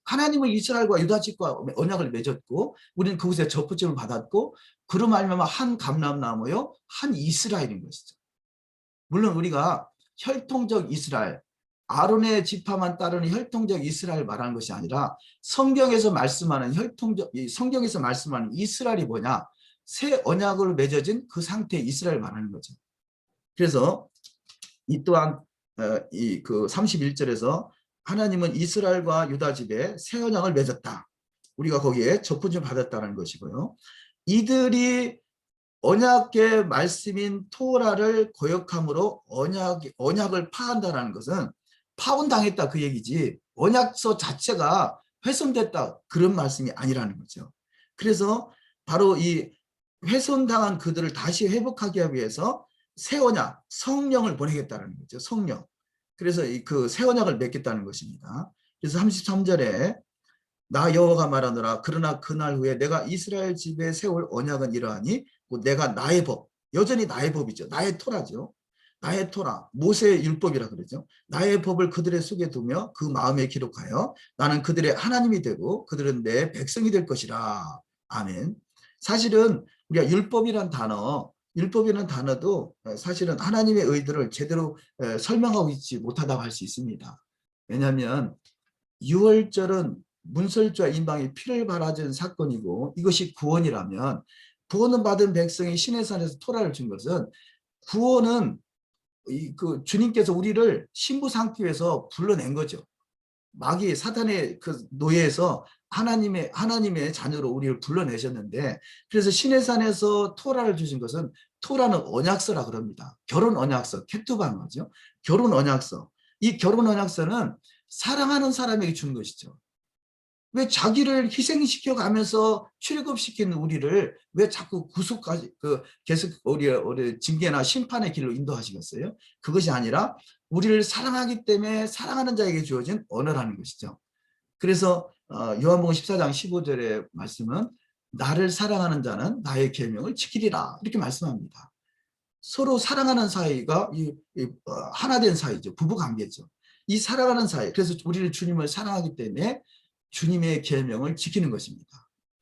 하나님은 이스라엘과 유다 집과 언약을 맺었고 우리는 그곳에 접붙임을 받았고 그로 말미암아 한 감람나무요 한 이스라엘인 것이죠. 물론 우리가 혈통적 이스라엘, 아론의 지파만 따르는 혈통적 이스라엘 말하는 것이 아니라 성경에서 말씀하는 성경에서 말씀하는 이스라엘이 뭐냐? 새 언약으로 맺어진 그 상태의 이스라엘 말하는 거죠. 그래서 이 또한 그 31절에서 하나님은 이스라엘과 유다 집에 새 언약을 맺었다. 우리가 거기에 접붙임을 받았다는 것이고요. 이들이 언약의 말씀인 토라를 거역함으로 언약을 파한다는 것은 파혼당했다 그 얘기지 언약서 자체가 훼손됐다 그런 말씀이 아니라는 거죠. 그래서 바로 이 훼손당한 그들을 다시 회복하기 위해서 새 언약, 성령을 보내겠다는 거죠. 성령. 그래서 그 새 언약을 맺겠다는 것입니다. 그래서 33절에 나 여호와가 말하노라 그러나 그날 후에 내가 이스라엘 집에 세울 언약은 이러하니 내가 나의 법, 여전히 나의 법이죠. 나의 토라죠. 나의 토라, 모세의 율법이라 그러죠. 나의 법을 그들의 속에 두며 그 마음에 기록하여 나는 그들의 하나님이 되고 그들은 내 백성이 될 것이라. 아멘. 사실은 우리가 율법이란 단어도 사실은 하나님의 의도를 제대로 설명하고 있지 못하다고 할 수 있습니다. 왜냐하면 유월절은 문설주와 인방이 피를 발아준 사건이고 이것이 구원이라면 구원을 받은 백성이 시내산에서 토라를 준 것은 구원은 그 주님께서 우리를 신부 삼기 위해서 불러낸 거죠. 마귀 사탄의 그 노예에서 하나님의 자녀로 우리를 불러내셨는데 그래서 시내산에서 토라를 주신 것은 토라는 언약서라 그럽니다. 결혼 언약서, 케투반 거죠. 결혼 언약서. 이 결혼 언약서는 사랑하는 사람에게 주는 것이죠. 왜 자기를 희생시켜 가면서 출애굽시키는 우리를 왜 자꾸 구속까지 계속 우리 징계나 심판의 길로 인도하시겠어요? 그것이 아니라 우리를 사랑하기 때문에 사랑하는 자에게 주어진 언어라는 것이죠. 그래서 요한복음 14장 15절의 말씀은 나를 사랑하는 자는 나의 계명을 지키리라 이렇게 말씀합니다. 서로 사랑하는 사이가 하나 된 사이죠. 부부관계죠. 이 사랑하는 사이, 그래서 우리는 주님을 사랑하기 때문에 주님의 계명을 지키는 것입니다.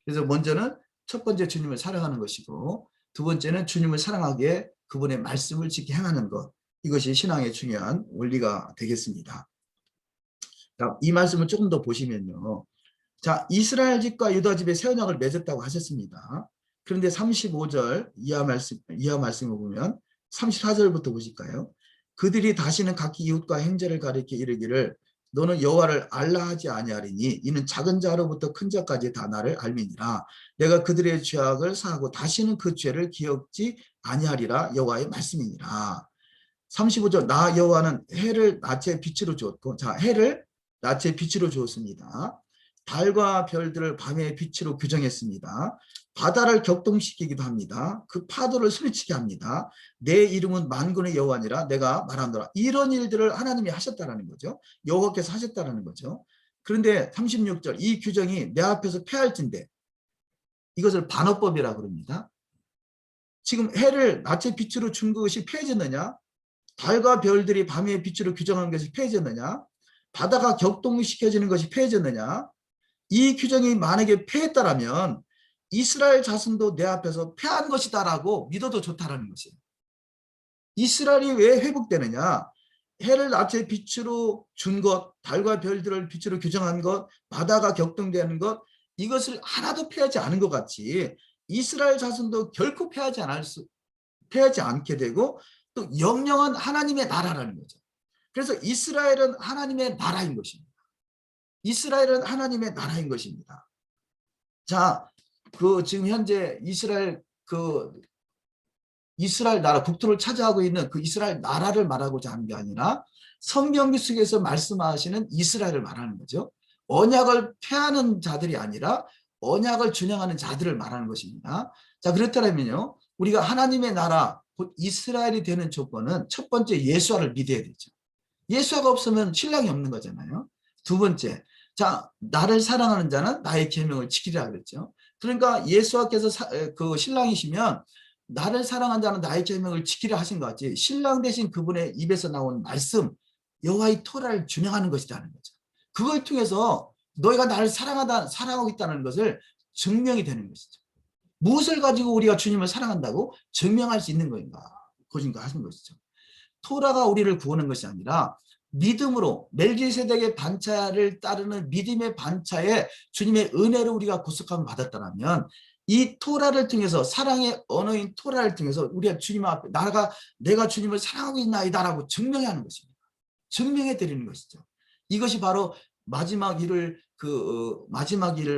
그래서 먼저는 첫 번째 주님을 사랑하는 것이고 두 번째는 주님을 사랑하기에 그분의 말씀을 지키 행하는 것, 이것이 신앙의 중요한 원리가 되겠습니다. 자, 이 말씀을 조금 더 보시면요. 자, 이스라엘 집과 유다 집에 새 언약을 맺었다고 하셨습니다. 그런데 35절 이하 말씀을 보면 34절부터 보실까요? 그들이 다시는 각기 이웃과 형제를 가리켜 이르기를 너는 여호와를 알라 하지 아니하리니 이는 작은 자로부터 큰 자까지 다 나를 알미니라. 내가 그들의 죄악을 사하고 다시는 그 죄를 기억지 아니하리라 여호와의 말씀이니라. 35절 나 여호와는 해를 낮에 빛으로 주었고, 자, 해를 낮에 빛으로 주었습니다. 달과 별들을 밤의 빛으로 규정했습니다. 바다를 격동시키기도 합니다. 그 파도를 소리치게 합니다. 내 이름은 만군의 여호와니라 내가 말하노라. 이런 일들을 하나님이 하셨다는 거죠. 여호와께서 하셨다는 거죠. 그런데 36절 이 규정이 내 앞에서 폐할진대 이것을 반어법이라고 그럽니다. 지금 해를 낮의 빛으로 준 것이 폐해졌느냐? 달과 별들이 밤의 빛으로 규정한 것이 폐해졌느냐? 바다가 격동시켜지는 것이 폐해졌느냐? 이 규정이 만약에 폐했다라면 이스라엘 자손도 내 앞에서 패한 것이다라고 믿어도 좋다라는 것이에요. 이스라엘이 왜 회복되느냐? 해를 낮의 빛으로 준 것, 달과 별들을 빛으로 규정한 것, 바다가 격동되는 것, 이것을 하나도 패하지 않은 것 같이 이스라엘 자손도 결코 패하지 않게 되고 또 영영한 하나님의 나라라는 거죠. 그래서 이스라엘은 하나님의 나라인 것입니다. 이스라엘은 하나님의 나라인 것입니다. 자, 지금 현재 이스라엘 나라 국토를 차지하고 있는 그 이스라엘 나라를 말하고자 하는 게 아니라 성경 속에서 말씀하시는 이스라엘을 말하는 거죠. 언약을 폐하는 자들이 아니라 언약을 준행하는 자들을 말하는 것입니다. 자, 그렇다면요, 우리가 하나님의 나라 곧 이스라엘이 되는 조건은 첫 번째 예수와를 믿어야 되죠. 예수가 없으면 신랑이 없는 거잖아요. 두 번째, 자, 나를 사랑하는 자는 나의 계명을 지키리라 그랬죠. 그러니까 예수와께서 그 신랑이시면 나를 사랑하는 자는 나의 계명을 지키려 하신 것 같이 신랑 대신 그분의 입에서 나온 말씀, 여호와의 토라를 준행하는 것이라는 거죠. 그걸 통해서 너희가 나를 사랑하고 있다는 것을 증명이 되는 것이죠. 무엇을 가지고 우리가 주님을 사랑한다고 증명할 수 있는 것인가 하신 것이죠. 토라가 우리를 구하는 것이 아니라 믿음으로 멜기세덱의 반차를 따르는 믿음의 반차에 주님의 은혜를 우리가 구속함을 받았다면 이 토라를 통해서 사랑의 언어인 토라를 통해서 우리가 주님 앞에 내가 주님을 사랑하고 있나이다라고 증명해 하는 것입니다. 증명해 드리는 것이죠. 이것이 바로 마지막 일을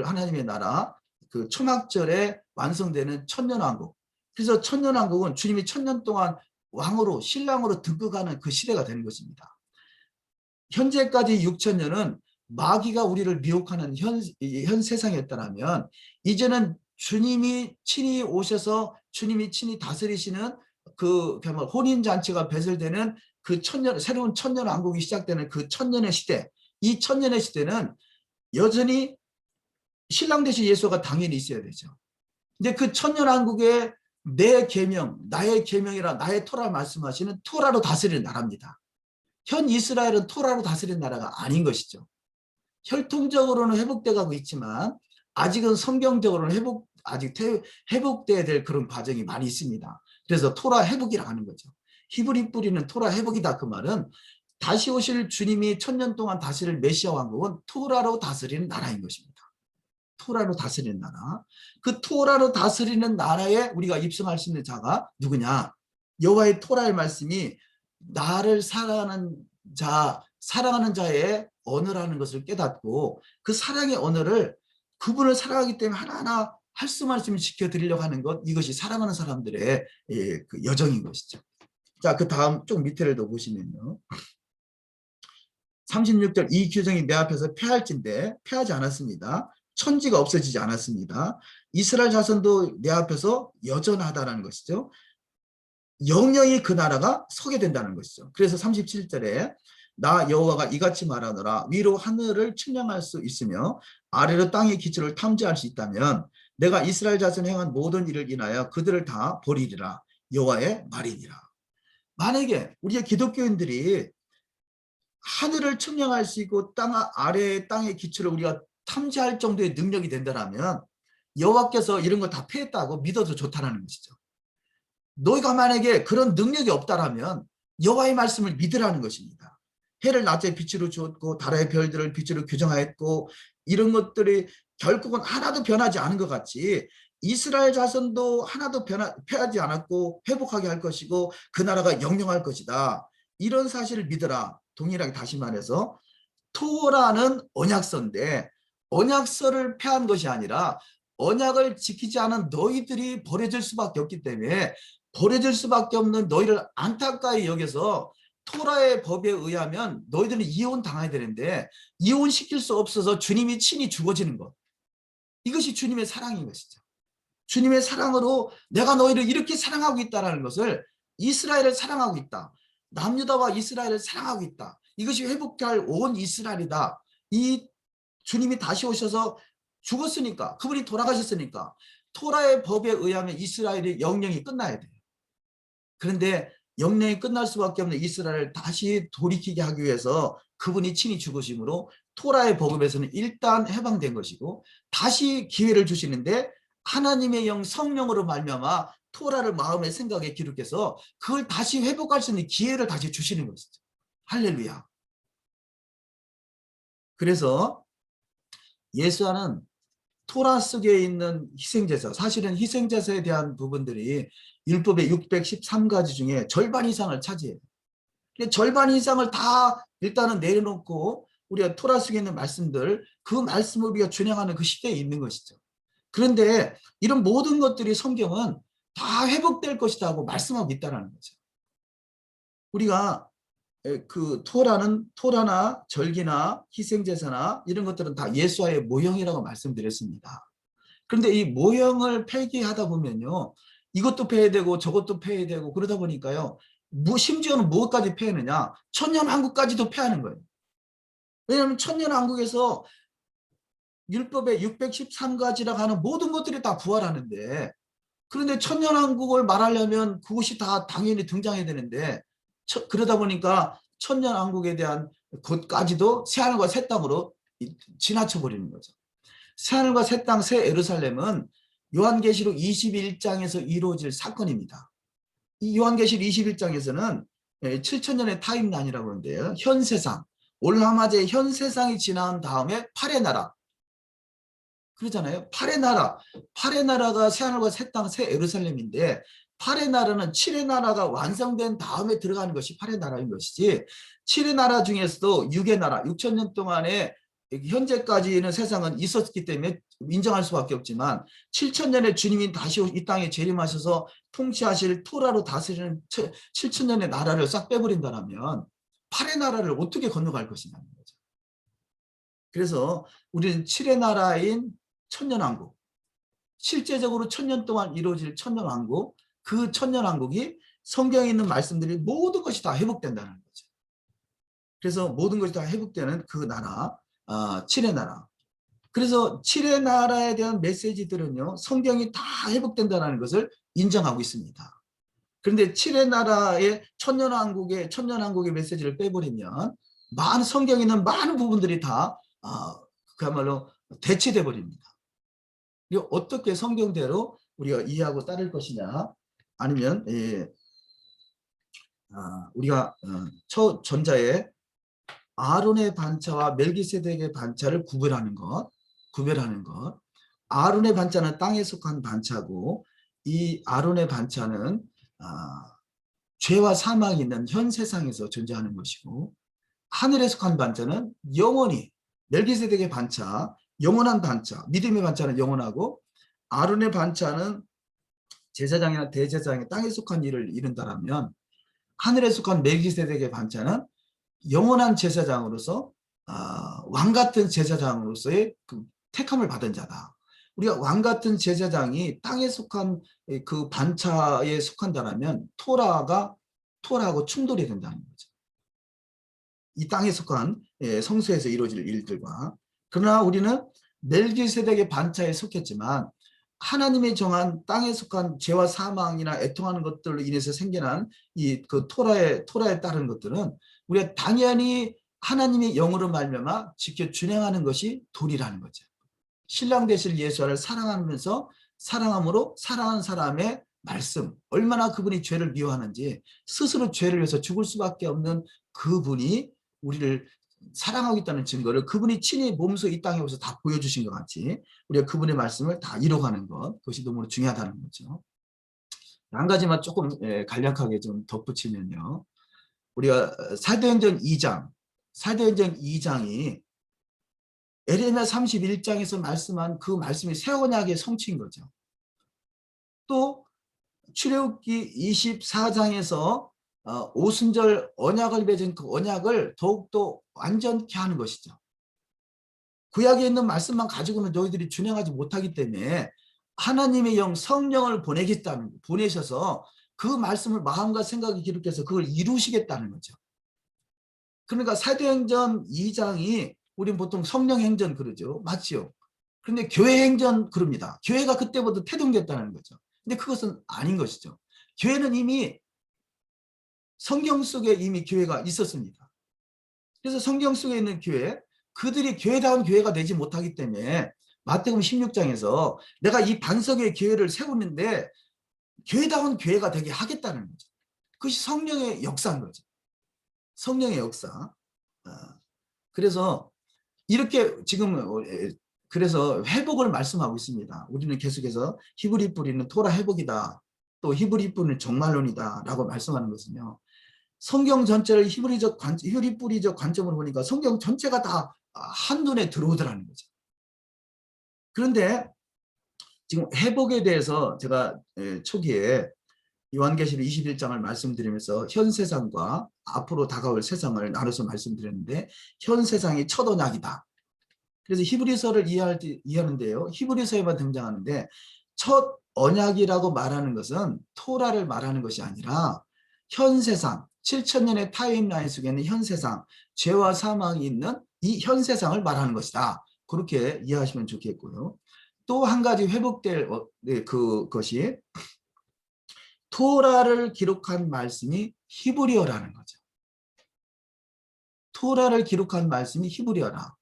하나님의 나라 그 초막절에 완성되는 천년왕국. 그래서 천년왕국은 주님이 천년 동안 왕으로 신랑으로 등극하는 그 시대가 되는 것입니다. 현재까지 6천년은 마귀가 우리를 미혹하는 현 세상이었다면 이제는 주님이 친히 오셔서 주님이 친히 다스리시는 그 혼인잔치가 배설되는 그 새로운 천년 왕국이 시작되는 그 천년의 시대, 이 천년의 시대는 여전히 신랑 대신 예수가 당연히 있어야 되죠. 근데 그 천년 왕국에 내 계명, 나의 계명이라 나의 토라 말씀하시는 토라로 다스리는 나라입니다. 현 이스라엘은 토라로 다스리는 나라가 아닌 것이죠. 혈통적으로는 회복돼 가고 있지만 아직은 성경적으로는 아직 회복돼야 될 그런 과정이 많이 있습니다. 그래서 토라 회복이라고 하는 거죠. 히브리 뿌리는 토라 회복이다. 그 말은 다시 오실 주님이 천년 동안 다스릴 메시아 왕국은 토라로 다스리는 나라인 것입니다. 토라로 다스리는 나라. 그 토라로 다스리는 나라에 우리가 입성할 수 있는 자가 누구냐? 여호와의 토라의 말씀이 나를 사랑하는 자의 언어라는 것을 깨닫고 그 사랑의 언어를 그분을 사랑하기 때문에 하나하나 할 수 말씀을 지켜드리려고 하는 것, 이것이 사랑하는 사람들의 그 여정인 것이죠. 자, 그 다음 좀 밑에를 더 보시면요. 36절 이 규정이 내 앞에서 폐할진대 폐하지 않았습니다. 천지가 없어지지 않았습니다. 이스라엘 자손도 내 앞에서 여전하다는 것이죠. 영영이 그 나라가 서게 된다는 것이죠. 그래서 37절에 나 여호와가 이같이 말하노라 위로 하늘을 측량할 수 있으며 아래로 땅의 기초를 탐지할 수 있다면 내가 이스라엘 자손이 행한 모든 일을 인하여 그들을 다 버리리라 여호와의 말이니라. 만약에 우리가 기독교인들이 하늘을 측량할 수 있고 땅 아래의 땅의 기초를 우리가 탐지할 정도의 능력이 된다면 여호와께서 이런 거 다 폐했다고 믿어도 좋다는 것이죠. 너희가 만약에 그런 능력이 없다라면 여호와의 말씀을 믿으라는 것입니다. 해를 낮에 빛으로 주었고 달의 별들을 빛으로 규정하였고 이런 것들이 결국은 하나도 변하지 않은 것 같이 이스라엘 자손도 하나도 패하지 않았고 회복하게 할 것이고 그 나라가 영영할 것이다. 이런 사실을 믿으라. 동일하게 다시 말해서 토라는 언약서인데 언약서를 폐한 것이 아니라 언약을 지키지 않은 너희들이 버려질 수밖에 없기 때문에 버려질 수밖에 없는 너희를 안타까이 여겨서 토라의 법에 의하면 너희들은 이혼당해야 되는데 이혼시킬 수 없어서 주님이 친히 죽어지는 것. 이것이 주님의 사랑인 것이죠. 주님의 사랑으로 내가 너희를 이렇게 사랑하고 있다는 것을 이스라엘을 사랑하고 있다. 남유다와 이스라엘을 사랑하고 있다. 이것이 회복할 온 이스라엘이다. 이 주님이 다시 오셔서 죽었으니까 그분이 돌아가셨으니까 토라의 법에 의하면 이스라엘의 영령이 끝나야 돼요. 그런데 영령이 끝날 수밖에 없는 이스라엘을 다시 돌이키게 하기 위해서 그분이 친히 죽으심으로 토라의 복음에서는 일단 해방된 것이고, 다시 기회를 주시는데 하나님의 영 성령으로 말미암아 토라를 마음의 생각에 기록해서 그걸 다시 회복할 수 있는 기회를 다시 주시는 것이죠. 할렐루야. 그래서 예수와는 토라 속에 있는 희생제사, 사실은 희생제사에 대한 부분들이 율법의 613가지 중에 절반 이상을 차지해요. 절반 이상을 다 일단은 내려놓고 우리가 토라 속에 있는 말씀들, 그 말씀을 우리가 준행하는 그 시대에 있는 것이죠. 그런데 이런 모든 것들이 성경은 다 회복될 것이다 하고 말씀하고 있다는 거죠. 우리가 그 토라나 절기나 희생제사나 이런 것들은 다 예수와의 모형이라고 말씀드렸습니다. 그런데 이 모형을 폐기하다 보면요, 이것도 폐해야 되고 저것도 폐해야 되고 그러다 보니까요, 심지어는 무엇까지 폐하느냐, 천년왕국까지도 폐하는 거예요. 왜냐하면 천년왕국에서 율법의 613가지라고 하는 모든 것들이 다 부활하는데, 그런데 천년왕국을 말하려면 그것이 다 당연히 등장해야 되는데, 그러다 보니까 천년왕국에 대한 것까지도 새하늘과 새 땅으로 지나쳐 버리는 거죠. 새하늘과 새 땅, 새 예루살렘은 요한계시록 21장에서 이루어질 사건입니다. 이 요한계시록 21장에서는 7천년의 타임라인이라고 하는데요, 현 세상, 올라마제 현 세상이 지난 다음에 8의 나라, 그러잖아요. 8의 나라, 8의 나라가 새하늘과 새 땅, 새 예루살렘인데, 8의 나라는 7의 나라가 완성된 다음에 들어가는 것이 8의 나라인 것이지, 7의 나라 중에서도 6의 나라, 6천 년 동안에 현재까지는 세상은 있었기 때문에 인정할 수밖에 없지만, 7천 년에 주님이 다시 이 땅에 재림하셔서 통치하실 토라로 다스리는 7천 년의 나라를 싹 빼버린다면 8의 나라를 어떻게 건너갈 것이냐는 거죠. 그래서 우리는 7의 나라인 천년왕국, 실제적으로 천년 동안 이루어질 천년왕국, 그 천년왕국이 성경에 있는 말씀들이 모든 것이 다 회복된다는 거죠. 그래서 모든 것이 다 회복되는 그 나라, 7의 나라. 그래서 7의 나라에 대한 메시지들은요, 성경이 다 회복된다는 것을 인정하고 있습니다. 그런데 7의 나라의 천년왕국의 메시지를 빼버리면 성경에 있는 많은 부분들이 다 그야말로 대체돼 버립니다. 어떻게 성경대로 우리가 이해하고 따를 것이냐, 아니면 우리가 전자의 아론의 반차와 멜기세덱의 반차를 구별하는 것. 아론의 반차는 땅에 속한 반차고, 이 아론의 반차는 죄와 사망이 있는 현 세상에서 존재하는 것이고, 하늘에 속한 반차는 영원히, 멜기세덱의 반차, 영원한 반차, 믿음의 반차는 영원하고, 아론의 반차는 제사장이나 대제사장이 땅에 속한 일을 이룬다라면, 하늘에 속한 멜기세덱의 반차는 영원한 제사장으로서 왕같은 제사장으로서의 그 택함을 받은 자다. 우리가 왕같은 제사장이 땅에 속한 그 반차에 속한다라면 토라하고 충돌이 된다는 거죠. 이 땅에 속한 성소에서 이루어질 일들과. 그러나 우리는 멜기세덱의 반차에 속했지만, 하나님이 정한 땅에 속한 죄와 사망이나 애통하는 것들로 인해서 생겨난 그 토라에 따른 것들은 우리가 당연히 하나님의 영으로 말미암아 지켜 준행하는 것이 도리라는 거죠. 신랑 되실 예수를 사랑하면서 사랑함으로 사랑하는 사람의 말씀, 얼마나 그분이 죄를 미워하는지, 스스로 죄를 위해서 죽을 수밖에 없는 그분이 우리를 사랑하고 있다는 증거를 그분이 친히 몸소 이 땅에 오셔서 다 보여주신 것 같이 우리가 그분의 말씀을 다 이뤄가는 것, 그것이 너무 중요하다는 거죠. 한 가지만 조금 간략하게 좀 덧붙이면요, 우리가 사도행전 2장이 에레미야 31장에서 말씀한 그 말씀이 새 언약의 성취인 거죠. 또 출애굽기 24장에서 오순절 언약을 맺은 그 언약을 더욱더 완전케 하는 것이죠. 구약에 있는 말씀만 가지고는 너희들이 준행하지 못하기 때문에 하나님의 영 성령을 보내셔서 그 말씀을 마음과 생각에 기록해서 그걸 이루시겠다는 거죠. 그러니까 사도행전 2장이 우리는 보통 성령행전 그러죠. 맞죠? 그런데 교회 행전 그럽니다. 교회가 그때부터 태동됐다는 거죠. 근데 그것은 아닌 것이죠. 교회는 이미 성경 속에 이미 교회가 있었습니다. 그래서 성경 속에 있는 교회, 그들이 교회다운 교회가 되지 못하기 때문에 마태복음 16장에서 내가 이 반석의 교회를 세우는데 교회다운 교회가 되게 하겠다는 거죠. 그것이 성령의 역사인 거죠. 성령의 역사. 그래서 이렇게 지금 그래서 회복을 말씀하고 있습니다. 우리는 계속해서 히브리 뿌리는 토라 회복이다. 또 히브리 뿌리는 종말론이다 라고 말씀하는 것은요. 성경 전체를 히브리 뿌리적 관점으로 보니까 성경 전체가 다 한눈에 들어오더라는 거죠. 그런데 지금 회복에 대해서 제가 초기에 요한계시록 21장을 말씀드리면서 현 세상과 앞으로 다가올 세상을 나눠서 말씀드렸는데 현 세상이 첫 언약이다. 그래서 히브리서를 이해하는데요. 히브리서에만 등장하는데 첫 언약이라고 말하는 것은 토라를 말하는 것이 아니라 현 세상, 7,000년의 타임라인 속에 있는 현 세상, 죄와 사망이 있는 이 현 세상을 말하는 것이다. 그렇게 이해하시면 좋겠고요. 또 한 가지 회복될 그것이 토라를 기록한 말씀이 히브리어라는 거죠. 토라를 기록한 말씀이 히브리어라.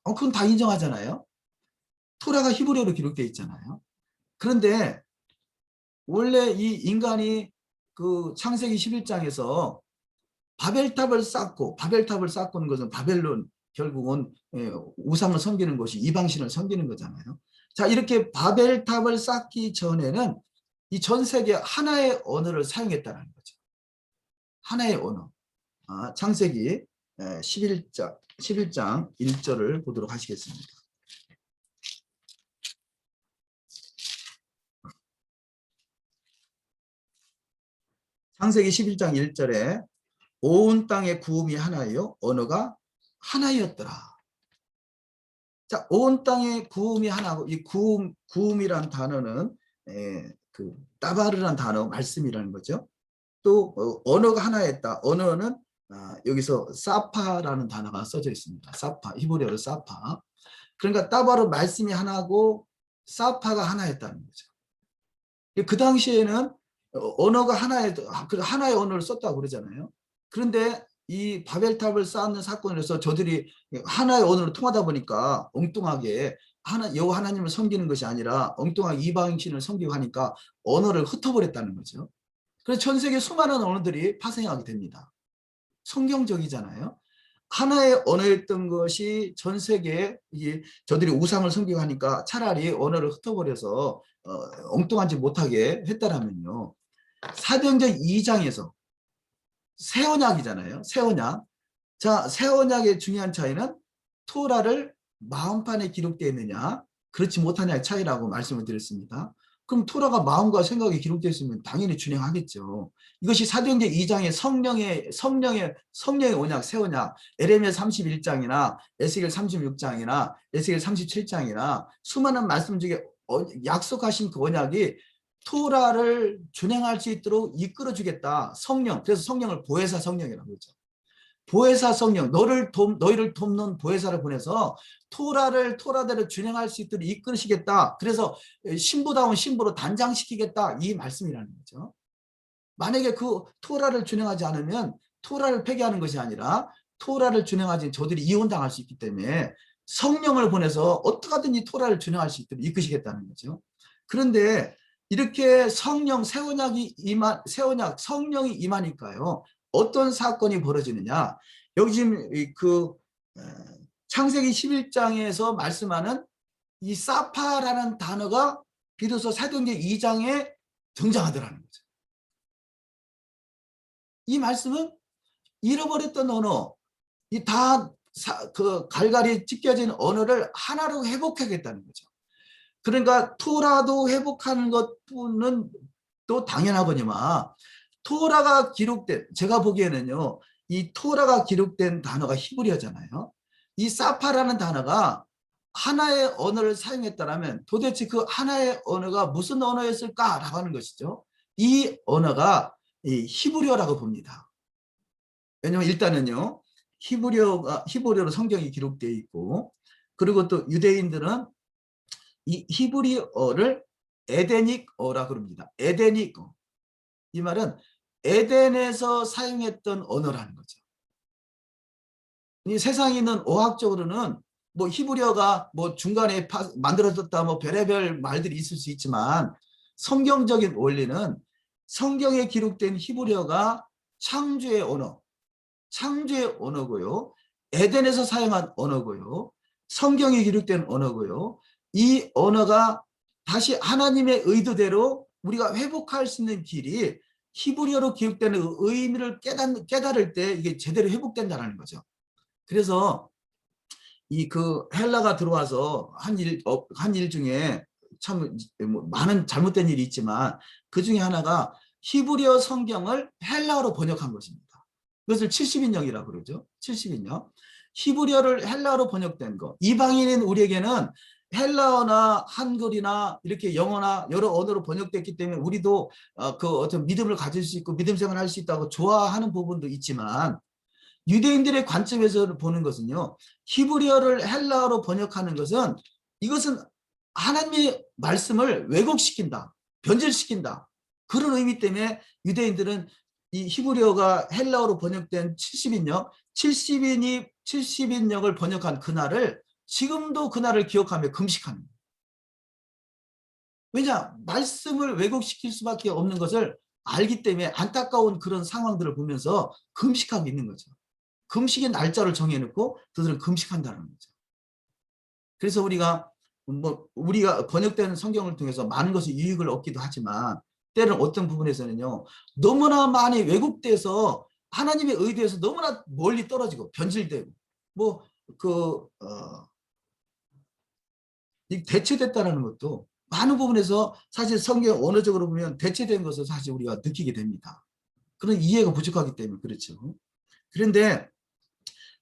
그건 다 인정하잖아요. 토라가 히브리어로 기록되어 있잖아요. 그런데 원래 이 인간이 그 창세기 11장에서 바벨탑을 쌓고는 것은 바벨론 결국은 우상을 섬기는 것이 이방신을 섬기는 거잖아요. 자, 이렇게 바벨탑을 쌓기 전에는 이 전 세계 하나의 언어를 사용했다는 거죠. 하나의 언어. 창세기 11장 1절을 보도록 하시겠습니다. 창세기 11장 1절에 온 땅의 구음이 하나요 언어가 하나였더라. 자, 온 땅의 구음이 하나고 이 구음이란 단어는 그 따바르란 단어 말씀이라는 거죠. 또 언어가 하나였다. 언어는 여기서 사파라는 단어가 써져 있습니다. 사파, 히브리어로 사파. 그러니까 따바르 말씀이 하나고 사파가 하나였다는 거죠. 그 당시에는 언어가 하나의 언어를 썼다고 그러잖아요. 그런데 이 바벨탑을 쌓는 사건에서 저들이 하나의 언어로 통하다 보니까 엉뚱하게 여호와 하나님을 섬기는 것이 아니라 엉뚱하게 이방신을 섬기고 하니까 언어를 흩어버렸다는 거죠. 그래서 전 세계 수많은 언어들이 파생하게 됩니다. 성경적이잖아요. 하나의 언어였던 것이 전 세계에 저들이 우상을 섬기고 하니까 차라리 언어를 흩어버려서 엉뚱한 짓 못하게 했다라면요. 사도행전 2장에서 새 언약이잖아요. 새 언약. 자, 새 언약의 중요한 차이는 토라를 마음판에 기록되어 있느냐 그렇지 못하냐의 차이라고 말씀을 드렸습니다. 그럼 토라가 마음과 생각에 기록되어 있으면 당연히 준행하겠죠. 이것이 사도행전 2장의 성령의 언약, 새 언약, 에레미야 31장이나 에스겔 36장이나 에스겔 37장이나 수많은 말씀 중에 약속하신 그 언약이 토라를 준행할 수 있도록 이끌어주겠다. 성령, 그래서 성령을 보혜사 성령이라고 그러죠. 보혜사 성령, 너희를 돕는 보혜사를 보내서 토라대로 준행할 수 있도록 이끌으시겠다. 그래서 신부다운 신부로 단장시키겠다. 이 말씀이라는 거죠. 만약에 그 토라를 준행하지 않으면 토라를 폐기하는 것이 아니라 토라를 준행하지 저들이 이혼당할 수 있기 때문에 성령을 보내서 어떻게 하든지 토라를 준행할 수 있도록 이끄시겠다는 거죠. 그런데 이렇게 성령, 새 언약, 성령이 임하니까요. 어떤 사건이 벌어지느냐. 여기 지금 그 창세기 11장에서 말씀하는 이 사파라는 단어가 비로소 사도행전 2장에 등장하더라는 거죠. 이 말씀은 잃어버렸던 언어, 그 갈갈이 찢겨진 언어를 하나로 회복하겠다는 거죠. 그러니까 토라도 회복하는 것뿐은 또 당연하거니와 토라가 기록된, 제가 보기에는요, 이 토라가 기록된 단어가 히브리어잖아요. 이 사파라는 단어가 하나의 언어를 사용했다면 도대체 그 하나의 언어가 무슨 언어였을까라고 하는 것이죠. 이 언어가 이 히브리어라고 봅니다. 왜냐하면 일단은요, 히브리어로 성경이 기록되어 있고, 그리고 또 유대인들은 이 히브리어를 에데닉어라 그럽니다. 에데닉어. 이 말은 에덴에서 사용했던 언어라는 거죠. 이 세상에 있는 어학적으로는 뭐 히브리어가 뭐 중간에 만들어졌다 뭐 별의별 말들이 있을 수 있지만 성경적인 원리는 성경에 기록된 히브리어가 창조의 언어, 창조의 언어고요. 에덴에서 사용한 언어고요. 성경에 기록된 언어고요. 이 언어가 다시 하나님의 의도대로 우리가 회복할 수 있는 길이 히브리어로 기록되는 의미를 깨달을 때 이게 제대로 회복된다는 거죠. 그래서 이 그 헬라가 들어와서 한 일 중에 참 많은 잘못된 일이 있지만 그 중에 하나가 히브리어 성경을 헬라어로 번역한 것입니다. 그것을 70인역이라고 그러죠. 70인역. 히브리어를 헬라어로 번역된 거. 이방인인 우리에게는 헬라어나 한글이나 이렇게 영어나 여러 언어로 번역됐기 때문에 우리도 그 어떤 믿음을 가질 수 있고 믿음 생활할 수 있다고 좋아하는 부분도 있지만 유대인들의 관점에서 보는 것은요. 히브리어를 헬라어로 번역하는 것은 이것은 하나님의 말씀을 왜곡시킨다. 변질시킨다. 그런 의미 때문에 유대인들은 이 히브리어가 헬라어로 번역된 70인역, 70인역을 번역한 그날을 지금도 그날을 기억하며 금식하는 거예요. 왜냐? 말씀을 왜곡시킬 수밖에 없는 것을 알기 때문에 안타까운 그런 상황들을 보면서 금식하고 있는 거죠. 금식의 날짜를 정해놓고 그들은 금식한다는 거죠. 그래서 우리가 번역되는 성경을 통해서 많은 것을 유익을 얻기도 하지만 때로는 어떤 부분에서는요. 너무나 많이 왜곡돼서 하나님의 의도에서 너무나 멀리 떨어지고 변질되고 대체됐다는 것도 많은 부분에서 사실 성경 언어적으로 보면 대체된 것을 사실 우리가 느끼게 됩니다. 그런 이해가 부족하기 때문에 그렇죠. 그런데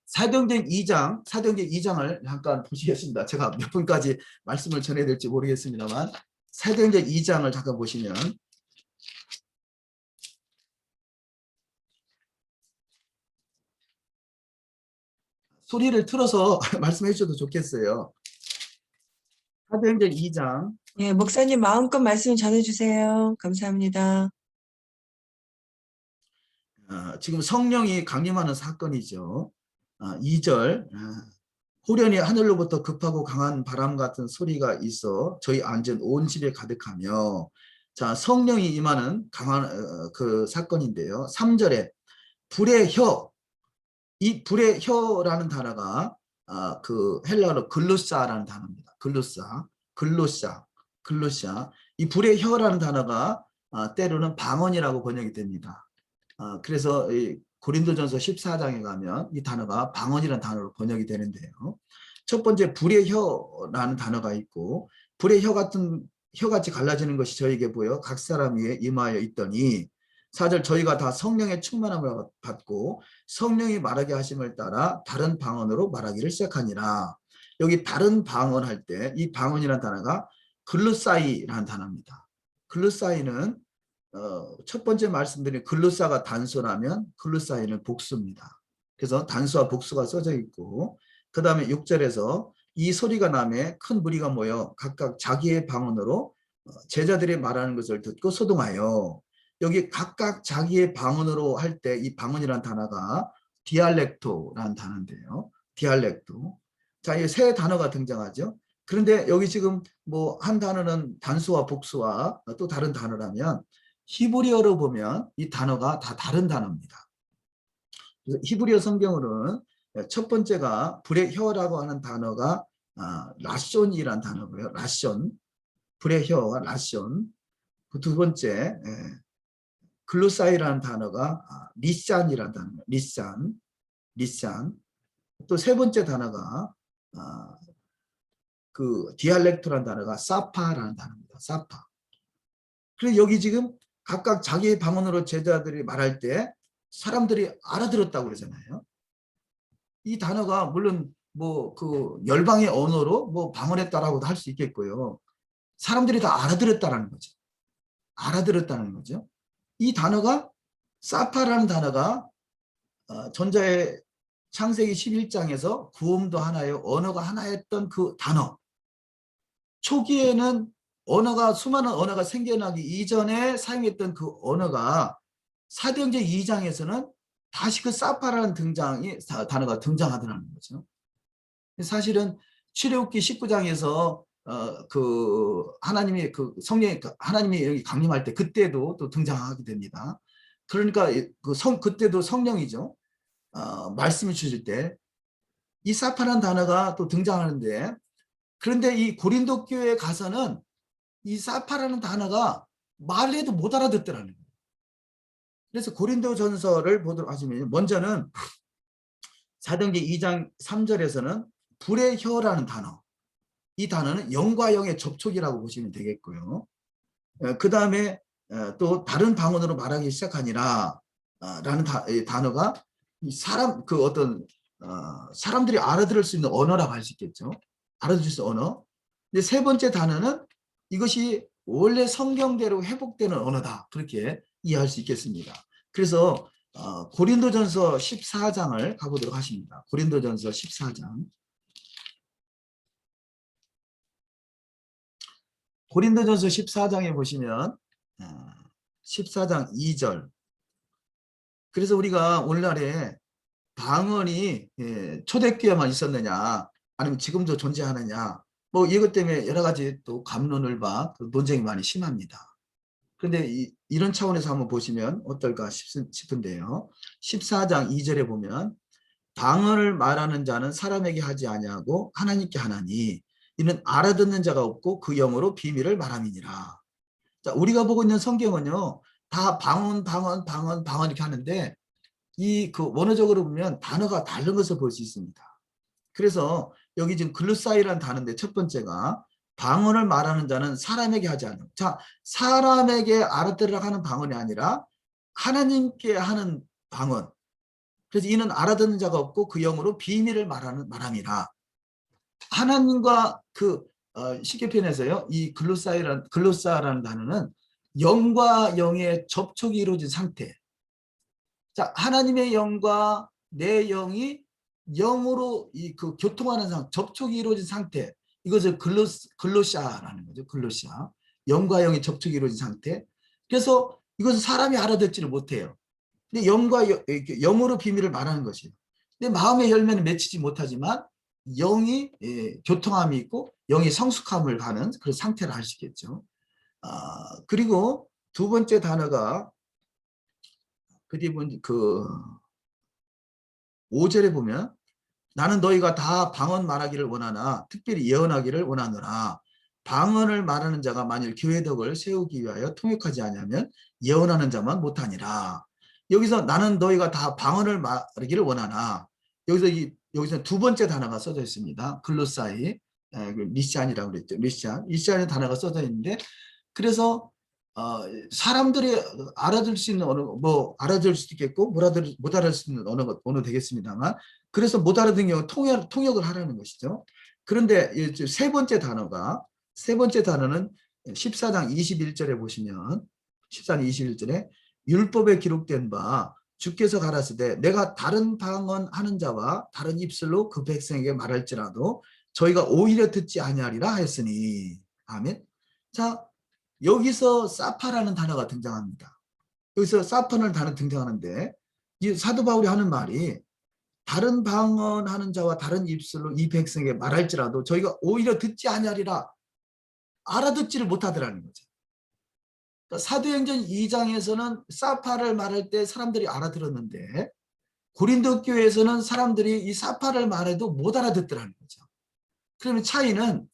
사도행전 2장을 잠깐 보시겠습니다. 제가 몇 분까지 말씀을 전해야 될지 모르겠습니다만 사도행전 2장을 잠깐 보시면 소리를 틀어서 말씀해 주셔도 좋겠어요. 사도행전 2장. 예, 목사님 마음껏 말씀 전해주세요. 감사합니다. 지금 성령이 강림하는 사건이죠. 2절. 호련히 하늘로부터 급하고 강한 바람 같은 소리가 있어 저희 앉은 온 집에 가득하며. 자, 성령이 임하는 강한 그 사건인데요. 3절에 불의 혀. 이 불의 혀라는 단어가 그 헬라어로 글루사라는 단어입니다. 글루샤. 이 불의 혀라는 단어가 때로는 방언이라고 번역이 됩니다. 그래서 이 고린도전서 14장에 가면 이 단어가 방언이라는 단어로 번역이 되는데요. 첫 번째 불의 혀라는 단어가 있고 불의 혀같이 갈라지는 것이 저에게 보여 각 사람 위에 임하여 있더니 4절 저희가 다 성령의 충만함을 받고 성령이 말하게 하심을 따라 다른 방언으로 말하기를 시작하니라. 여기 다른 방언 할 때 이 방언이라는 단어가 글루사이라는 단어입니다. 글루사이는 첫 번째 말씀드린 글루사가 단수라면 글루사이는 복수입니다. 그래서 단수와 복수가 써져 있고 그 다음에 6절에서 이 소리가 나매 큰 무리가 모여 각각 자기의 방언으로 제자들이 말하는 것을 듣고 소동하여. 여기 각각 자기의 방언으로 할 때 이 방언이라는 단어가 디알렉토라는 단어인데요. 디알렉토. 자, 이 세 단어가 등장하죠. 그런데 여기 지금 뭐 한 단어는 단수와 복수와 또 다른 단어라면 히브리어로 보면 이 단어가 다 다른 단어입니다. 그래서 히브리어 성경으로는 첫 번째가 불의 혀라고 하는 단어가 라숀이라는 단어고요. 라숀, 불의 혀와 라숀. 그 두 번째 글루사이라는 단어가 리산이라는 단어입니다. 리산. 또 세 번째 단어가 그 디알렉토라는 단어가 사파라는 단어입니다. 사파. 그래서 여기 지금 각각 자기의 방언으로 제자들이 말할 때 사람들이 알아들었다고 그러잖아요. 이 단어가 물론 뭐 그 열방의 언어로 뭐 방언했다라고도 할 수 있겠고요. 사람들이 다 알아들었다는 거죠. 알아들었다는 거죠. 이 단어가 사파라는 단어가 전자의 창세기 11장에서 구음도 하나요, 언어가 하나였던 그 단어. 초기에는 수많은 언어가 생겨나기 이전에 사용했던 그 언어가 사도행전 2장에서는 다시 그 사파라는 단어가 등장하더라는 거죠. 사실은 출애굽기 19장에서 그 하나님이 그 성령이 하나님이 여기 강림할 때 그때도 또 등장하게 됩니다. 그러니까 그때도 성령이죠. 말씀을 주실 때 이 사파라는 단어가 또 등장하는데, 그런데 이 고린도 교회에 가서는 이 사파라는 단어가 말해도 못 알아듣더라는 거예요. 그래서 고린도 전서를 보도록 하시면, 먼저는 사도행전 2장 3절에서는 불의 혀라는 단어, 이 단어는 영과 영의 접촉이라고 보시면 되겠고요. 그 다음에 또 다른 방언으로 말하기 시작하니라 라는 단어가 사람들이 알아들을 수 있는 언어라고 할 수 있겠죠. 알아들을 수 있는 언어. 근데 세 번째 단어는 이것이 원래 성경대로 회복되는 언어다, 그렇게 이해할 수 있겠습니다. 그래서 고린도전서 14장을 가보도록 하십니다. 고린도전서 14장. 고린도전서 14장에 보시면 14장 2절. 그래서 우리가 오늘날에 방언이 초대교회만 있었느냐, 아니면 지금도 존재하느냐, 뭐 이것 때문에 여러 가지 또 갑론을 논쟁이 많이 심합니다. 그런데 이런 차원에서 한번 보시면 어떨까 싶은데요. 14장 2절에 보면 방언을 말하는 자는 사람에게 하지 아니하고 하나님께 하나니 이는 알아듣는 자가 없고 그 영으로 비밀을 말함이니라. 자, 우리가 보고 있는 성경은요, 다 방언 이렇게 하는데 그 원어적으로 보면 단어가 다른 것을 볼 수 있습니다. 그래서 여기 지금 글루사이라는 단어인데, 첫 번째가 방언을 말하는 자는 사람에게 하지 않는. 자, 사람에게 알아들으라고 하는 방언이 아니라 하나님께 하는 방언. 그래서 이는 알아듣는 자가 없고 그 영으로 비밀을 말함이라. 하나님과 쉽게 표현해서요, 이 글로사라는 단어는 영과 영의 접촉이 이루어진 상태. 자, 하나님의 영과 내 영이 영으로 교통하는 접촉이 이루어진 상태. 이것을 글로샤라는 거죠. 글로샤. 영과 영의 접촉이 이루어진 상태. 그래서 이것은 사람이 알아듣지를 못해요. 근데 영으로 비밀을 말하는 것이에요. 근데 마음의 열매는 맺히지 못하지만 영이 교통함이 있고 영이 성숙함을 가는 그런 상태를 알 수 있겠죠. 그리고 두 번째 단어가 그 5절에 보면 나는 너희가 다 방언 말하기를 원하나 특별히 예언하기를 원하노라. 방언을 말하는 자가 만일 교회 덕을 세우기 위하여 통역하지 아니하면 예언하는 자만 못하니라. 여기서 나는 너희가 다 방언을 말하기를 원하나, 여기서 두 번째 단어가 써져 있습니다. 글로사이, 미시안이라고 그랬죠. 미시안의 단어가 써져 있는데, 그래서 사람들이 알아들 수 있는 언어, 뭐 알아들 수도 있겠고 못 알아들 수 있는 언어 되겠습니다만, 그래서 못 알아듣는 경우 통역을 하라는 것이죠. 그런데 세 번째 단어는 14장 21절에 보시면 14장 21절에 율법에 기록된 바 주께서 가라사대 내가 다른 방언 하는 자와 다른 입술로 그 백성에게 말할지라도 저희가 오히려 듣지 아니하리라 하였으니. 아멘. 자, 여기서 사파라는 단어가 등장합니다. 여기서 사파라는 단어 등장하는데, 이 사도 바울이 하는 말이 다른 방언 하는 자와 다른 입술로 이 백성에게 말할지라도 저희가 오히려 듣지 아니하리라. 알아듣지를 못하더라는 거죠. 그러니까 사도행전 2장에서는 사파를 말할 때 사람들이 알아들었는데 고린도 교회에서는 사람들이 이 사파를 말해도 못 알아듣더라는 거죠. 그러면 차이는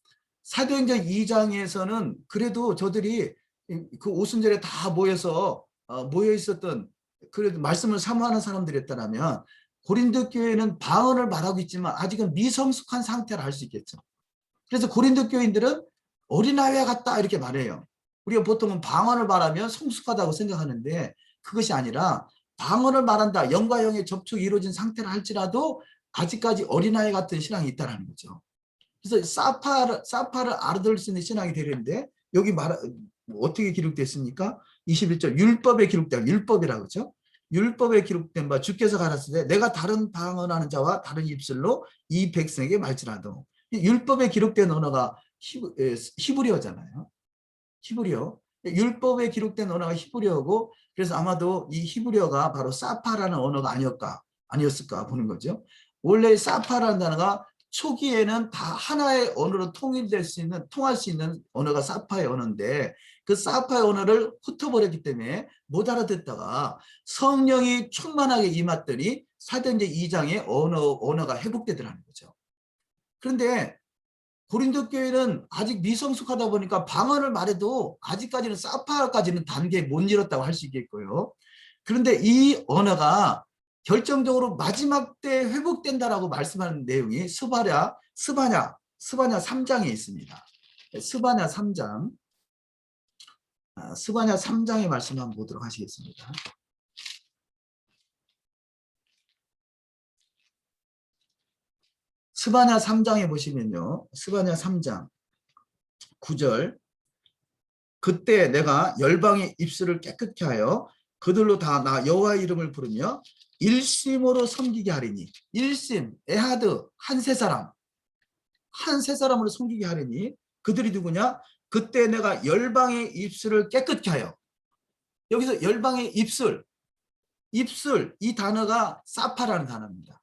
사도행전 2장에서는 그래도 저들이 그 오순절에 다 모여 있었던, 그래도 말씀을 사모하는 사람들이었다면 고린도 교회는 방언을 말하고 있지만 아직은 미성숙한 상태를 알 수 있겠죠. 그래서 고린도 교인들은 어린아이와 같다 이렇게 말해요. 우리가 보통은 방언을 말하면 성숙하다고 생각하는데 그것이 아니라 방언을 말한다, 영과 영의 접촉이 이루어진 상태를 할지라도 아직까지 어린아이 같은 신앙이 있다는 거죠. 그래서 사파를 알아들을 수 있는 신앙이 되는데 여기 어떻게 기록됐습니까? 21절 율법에 기록된, 율법이라고 그러죠. 율법에 기록된 바 주께서 가라사대 내가 다른 방언하는 자와 다른 입술로 이 백성에게 말지라도. 율법에 기록된 언어가 히브리어잖아요. 히브리어. 율법에 기록된 언어가 히브리어고, 그래서 아마도 이 히브리어가 바로 사파라는 언어가 아니었을까 보는 거죠. 원래 사파라는 단어가 초기에는 다 하나의 언어로 통할 수 있는 언어가 사파의 언어인데, 그 사파의 언어를 흩어버렸기 때문에 못 알아듣다가 성령이 충만하게 임했더니 사도행전 2장에 언어가 회복되더라는 거죠. 그런데 고린도 교회는 아직 미성숙하다 보니까 방언을 말해도 아직까지는 사파까지는 단계에 못 이뤘다고 할 수 있겠고요. 그런데 이 언어가 결정적으로 마지막 때 회복된다라고 말씀하는 내용이 스바냐 3장에 있습니다. 스바냐 3장, 스바냐 3장의 말씀 한번 보도록 하시겠습니다. 스바냐 3장에 보시면요. 스바냐 3장 9절, 그때 내가 열방의 입술을 깨끗게 하여 그들로 다 나 여호와의 이름을 부르며 일심으로 섬기게 하리니. 일심, 에하드, 한 세 사람으로 섬기게 하리니. 그들이 누구냐? 그때 내가 열방의 입술을 깨끗게 하여. 여기서 열방의 입술, 이 단어가 사파라는 단어입니다.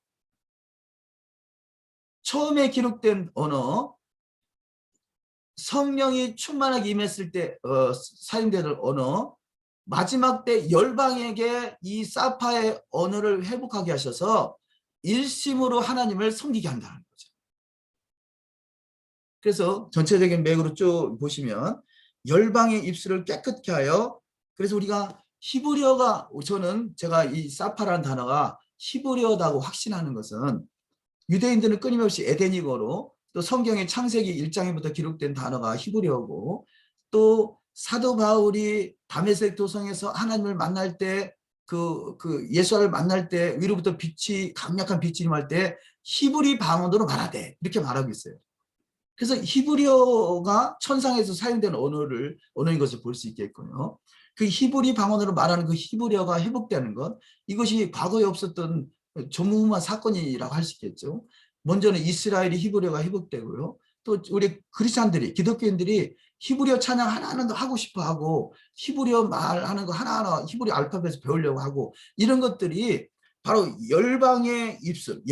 처음에 기록된 언어, 성령이 충만하게 임했을 때 사용되는 언어, 마지막 때 열방에게 이 사파의 언어를 회복하게 하셔서 일심으로 하나님을 섬기게 한다는 거죠. 그래서 전체적인 맥으로 쭉 보시면 열방의 입술을 깨끗게 하여, 그래서 우리가 히브리어가, 제가 이 사파라는 단어가 히브리어다고 확신하는 것은 유대인들은 끊임없이 에덴이어로, 또 성경의 창세기 1장에부터 기록된 단어가 히브리어고, 또 사도 바울이 다메섹 도성에서 하나님을 만날 때, 예수를 만날 때 위로부터 강력한 빛이 임할 때 히브리 방언으로 말하되, 이렇게 말하고 있어요. 그래서 히브리어가 천상에서 사용된 언어인 것을 볼 수 있겠고요. 그 히브리 방언으로 말하는 그 히브리어가 회복되는 것, 이것이 과거에 없었던 조무후무한 사건이라고 할 수 있겠죠. 먼저는 이스라엘이 히브리어가 회복되고요. 또 우리 크리스찬들이, 기독교인들이 히브리어 찬양 하나하나 더 하고 싶어 하고, 히브리어 말하는 거 하나하나 히브리어 알파벳을 배우려고 하고, 이런 것들이 바로 열방의 입술,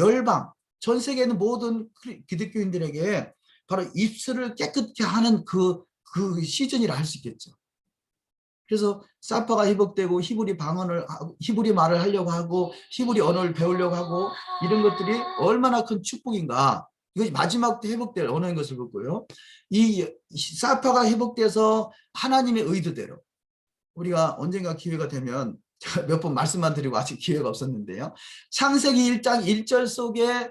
전 세계 있는 모든 기독교인들에게 바로 입술을 깨끗게 하는 그 시즌이라 할 수 있겠죠. 그래서 사파가 회복되고 히브리 말을 하려고 하고 히브리 언어를 배우려고 하고, 이런 것들이 얼마나 큰 축복인가. 이것이 마지막 때 회복될 언어인 것을 보고요. 이 사파가 회복돼서 하나님의 의도대로, 우리가 언젠가 기회가 되면 몇 번 말씀만 드리고 아직 기회가 없었는데요. 창세기 1장 1절 속에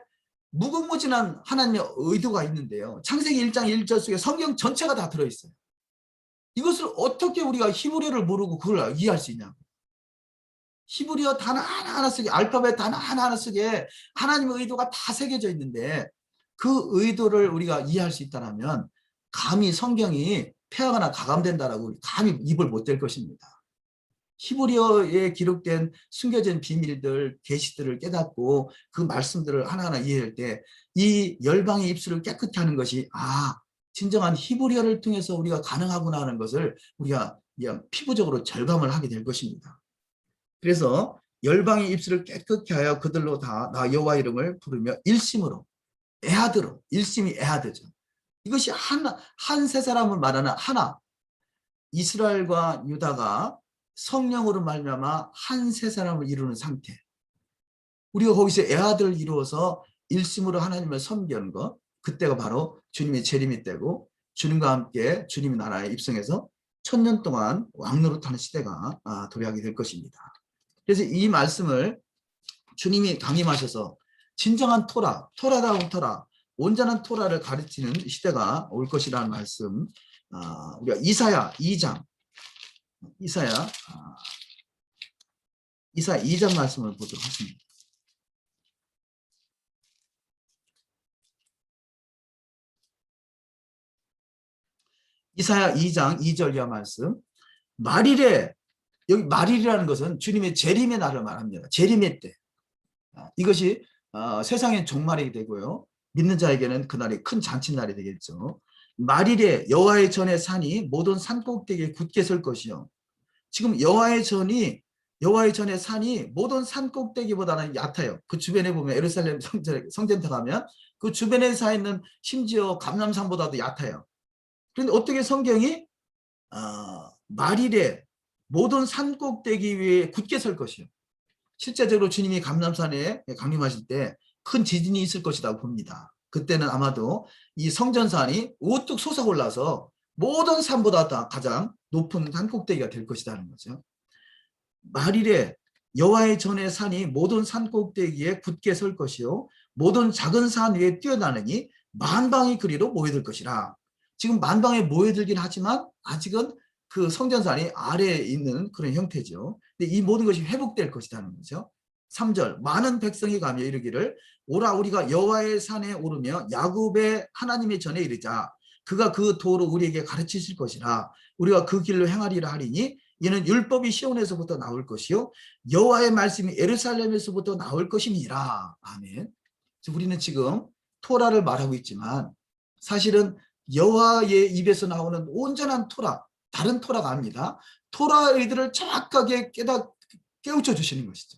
무궁무진한 하나님의 의도가 있는데요. 창세기 1장 1절 속에 성경 전체가 다 들어있어요. 이것을 어떻게 우리가 히브리어를 모르고 그걸 이해할 수 있냐고. 히브리어 단어 하나하나 쓰게, 알파벳 단어 하나하나 쓰게 하나님의 의도가 다 새겨져 있는데, 그 의도를 우리가 이해할 수 있다면 감히 성경이 폐하거나 가감된다라고 감히 입을 못 댈 것입니다. 히브리어에 기록된 숨겨진 비밀들, 계시들을 깨닫고 그 말씀들을 하나하나 이해할 때 이 열방의 입술을 깨끗게 하는 것이, 진정한 히브리어를 통해서 우리가 가능하구나 하는 것을 우리가 그냥 피부적으로 절감을 하게 될 것입니다. 그래서 열방의 입술을 깨끗게 하여 그들로 다 나 여호와 이름을 부르며 일심으로, 에하드로, 일심이 에하드죠. 이것이 한 세 사람을 말하는 하나, 이스라엘과 유다가 성령으로 말미암아 한 세 사람을 이루는 상태. 우리가 거기서 에하드를 이루어서 일심으로 하나님을 섬기는 것, 그때가 바로 주님의 재림의 때고, 주님과 함께 주님의 나라에 입성해서 1000년 동안 왕노릇하는 시대가 도래하게 될 것입니다. 그래서 이 말씀을 주님이 강림하셔서 진정한 토라다운 토라, 온전한 토라를 가르치는 시대가 올 것이라는 말씀, 우리가 이사야 2장 말씀을 보도록 하겠습니다. 이사야 2장 2절 이하 말씀. 말일에, 여기 말일이라는 것은 주님의 재림의 날을 말합니다. 재림의 때. 이것이 세상의 종말이 되고요. 믿는 자에게는 그날이 큰 잔칫날이 되겠죠. 말일에 여호와의 전에 산이 모든 산 꼭대기에 굳게 설 것이요. 지금 여호와의 전에 산이 모든 산 꼭대기보다는 얕아요. 그 주변에 보면 예루살렘 성전에 가면 그 주변에 서 있는 심지어 감람산보다도 얕아요. 그런데 어떻게 성경이 말일에 모든 산 꼭대기 위에 굳게 설 것이요. 실제적으로 주님이 감람산에 강림하실 때 큰 지진이 있을 것이라고 봅니다. 그때는 아마도 이 성전산이 우뚝 솟아올라서 모든 산보다 가장 높은 산 꼭대기가 될 것이라는 거죠. 말일에 여호와의 전의 산이 모든 산 꼭대기에 굳게 설 것이요 모든 작은 산 위에 뛰어나느니 만방이 그리로 모여들 것이라. 지금 만방에 모여들긴 하지만 아직은 그 성전산이 아래에 있는 그런 형태죠. 근데 이 모든 것이 회복될 것이라는 거죠. 3절 많은 백성이 가며 이르기를 오라 우리가 여호와의 산에 오르며 야곱의 하나님의 전에 이르자. 그가 그 도로 우리에게 가르치실 것이라. 우리가 그 길로 행하리라 하리니 이는 율법이 시온에서부터 나올 것이요 여호와의 말씀이 예루살렘에서부터 나올 것임이라. 아멘. 우리는 지금 토라를 말하고 있지만 사실은 여호와의 입에서 나오는 온전한 토라, 다른 토라가 아닙니다. 토라의들을 정확하게 깨우쳐 주시는 것이죠.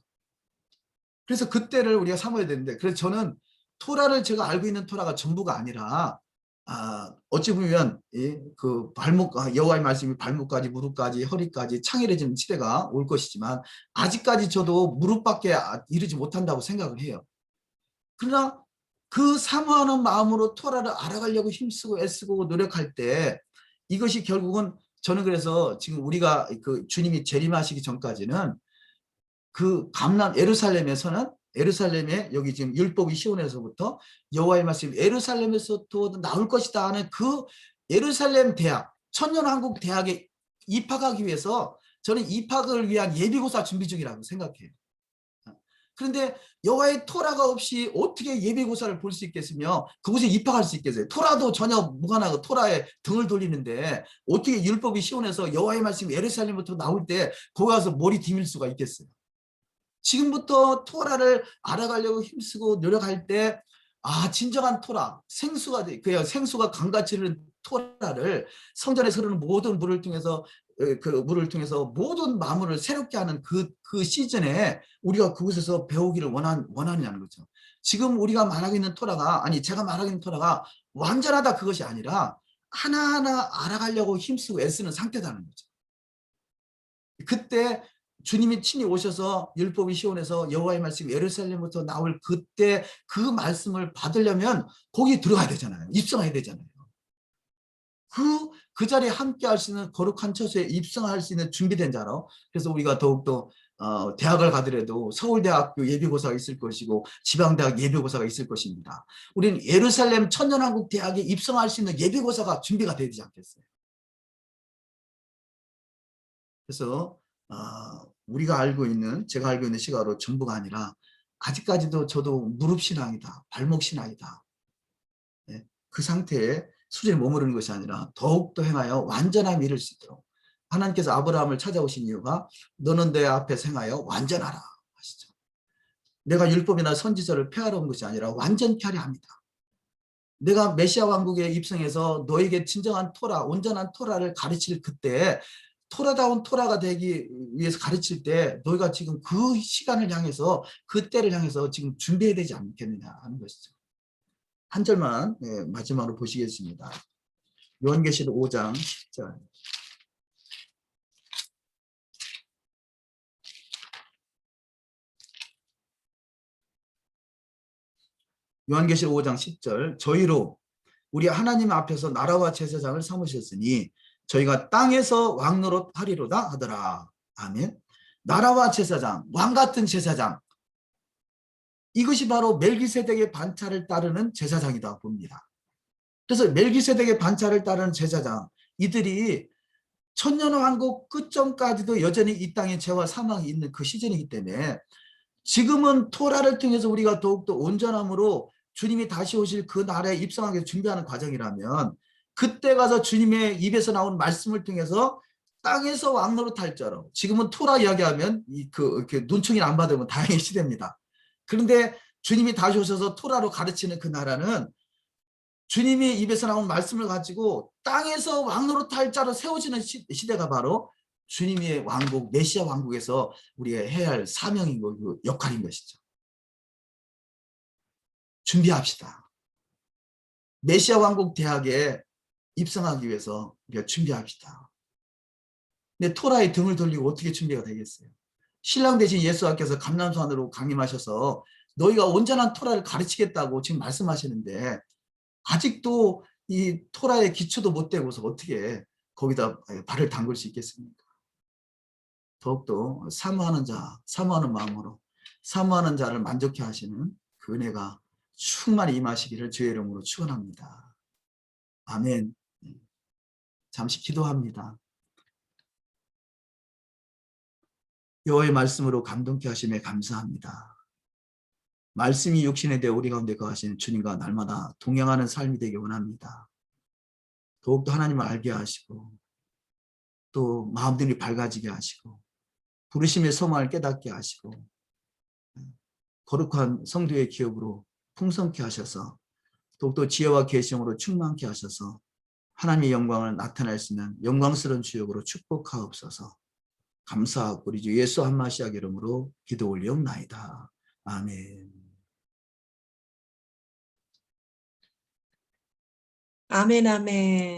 그래서 그때를 우리가 삼아야 되는데, 그래서 저는 토라를 제가 알고 있는 토라가 전부가 아니라 어찌 보면 그 발목 여호와의 말씀이 발목까지 무릎까지 허리까지 창렬해지는 시대가 올 것이지만 아직까지 저도 무릎밖에 이르지 못한다고 생각을 해요. 그러나 그 사모하는 마음으로 토라를 알아가려고 힘쓰고 애쓰고 노력할 때 이것이 결국은 저는 그래서 지금 우리가 그 주님이 재림하시기 전까지는 그 예루살렘에 여기 지금 율법이 시온에서부터 여호와의 말씀이 예루살렘에서부터 나올 것이다 하는 그 예루살렘 대학, 천년왕국 대학에 입학하기 위해서 저는 입학을 위한 예비고사 준비 중이라고 생각해요. 그런데 여호와의 토라가 없이 어떻게 예비고사를 볼 수 있겠으며 그곳에 입학할 수 있겠어요? 토라도 전혀 무관하고 토라에 등을 돌리는데 어떻게 율법이 시온에서 여호와의 말씀이 예루살렘부터 나올 때 거기 가서 머리 디밀 수가 있겠어요? 지금부터 토라를 알아가려고 힘쓰고 노력할 때 진정한 토라, 생수가 강같이 흐르는 토라를 성전에서 흐르는 모든 물을 통해서 모든 마음을 새롭게 하는 그 시즌에 우리가 그곳에서 배우기를 원하느냐는 거죠. 지금 우리가 말하고 있는 토라가 제가 말하고 있는 토라가 완전하다 그것이 아니라 하나하나 알아가려고 힘쓰고 애쓰는 상태라는 거죠. 그때 주님이 친히 오셔서 율법이 시온에서 여호와의 말씀이 예루살렘부터 나올 그때 그 말씀을 받으려면 거기 들어가야 되잖아요. 입성해야 되잖아요. 그 자리에 함께 할 수 있는 거룩한 처소에 입성할 수 있는 준비된 자로. 그래서 우리가 더욱더 대학을 가더라도 서울대학교 예비고사가 있을 것이고 지방대학 예비고사가 있을 것입니다. 우리는 예루살렘 천년왕국 대학에 입성할 수 있는 예비고사가 준비가 되지 않겠어요? 그래서 제가 알고 있는 시각으로 전부가 아니라 아직까지도 저도 무릎신앙이다, 발목신앙이다. 네, 그 상태에 수준에 머무르는 것이 아니라 더욱더 행하여 완전함 이룰 수 있도록 하나님께서 아브라함을 찾아오신 이유가 너는 내 앞에서 행하여 완전하라 하시죠. 내가 율법이나 선지서를 폐하러 온 것이 아니라 완전케 하려 합니다. 내가 메시아 왕국에 입성해서 너에게 진정한 토라, 온전한 토라를 가르칠 그때 토라다운 토라가 되기 위해서 가르칠 때 너희가 지금 그 시간을 향해서 그 때를 향해서 지금 준비해야 되지 않겠느냐 하는 것이죠. 한 절만 마지막으로 보시겠습니다. 요한계시록 5장 10절. 요한계시록 5장 10절. 저희로 우리 하나님 앞에서 나라와 제사장을 삼으셨으니 저희가 땅에서 왕노릇 하리로다 하더라. 아멘. 나라와 제사장, 왕같은 제사장. 이것이 바로 멜기세덱의 반차를 따르는 제사장이다 봅니다. 그래서 멜기세덱의 반차를 따르는 제사장, 이들이 천년왕국 끝전까지도 여전히 이 땅에 죄와 사망이 있는 그 시즌이기 때문에 지금은 토라를 통해서 우리가 더욱더 온전함으로 주님이 다시 오실 그 날에 입성하기 위해서 준비하는 과정이라면 그때 가서 주님의 입에서 나온 말씀을 통해서 땅에서 왕노릇 할 자로, 지금은 토라 이야기하면 눈총이 안 받으면 다행의 시대입니다. 그런데 주님이 다시 오셔서 토라로 가르치는 그 나라는 주님이 입에서 나온 말씀을 가지고 땅에서 왕노릇할 자로 세워지는 시대가 바로 주님의 왕국, 메시아 왕국에서 우리가 해야 할 사명인 거고 역할인 것이죠. 준비합시다. 메시아 왕국 대학에 입성하기 위해서 우리가 준비합시다. 근데 토라에 등을 돌리고 어떻게 준비가 되겠어요? 신랑 대신 예수께서 감람산으로 강림하셔서 너희가 온전한 토라를 가르치겠다고 지금 말씀하시는데 아직도 이 토라의 기초도 못 되고서 어떻게 거기다 발을 담글 수 있겠습니까? 더욱더 사모하는 자, 사모하는 마음으로 사모하는 자를 만족해 하시는 그 은혜가 충만히 임하시기를 주의 이름으로 축원합니다. 아멘. 잠시 기도합니다. 여호와의 말씀으로 감동케 하심에 감사합니다. 말씀이 육신에 되어 우리 가운데 거하시는 주님과 날마다 동행하는 삶이 되기 원합니다. 더욱더 하나님을 알게 하시고 또 마음들이 밝아지게 하시고 부르심의 소망을 깨닫게 하시고 거룩한 성도의 기업으로 풍성케 하셔서 더욱더 지혜와 계시음으로 충만케 하셔서 하나님의 영광을 나타낼 수 있는 영광스러운 주역으로 축복하옵소서. 감사하고 우리 주 예수 한마시아 이름으로 기도 올리옵나이다. 아멘. 아멘, 아멘.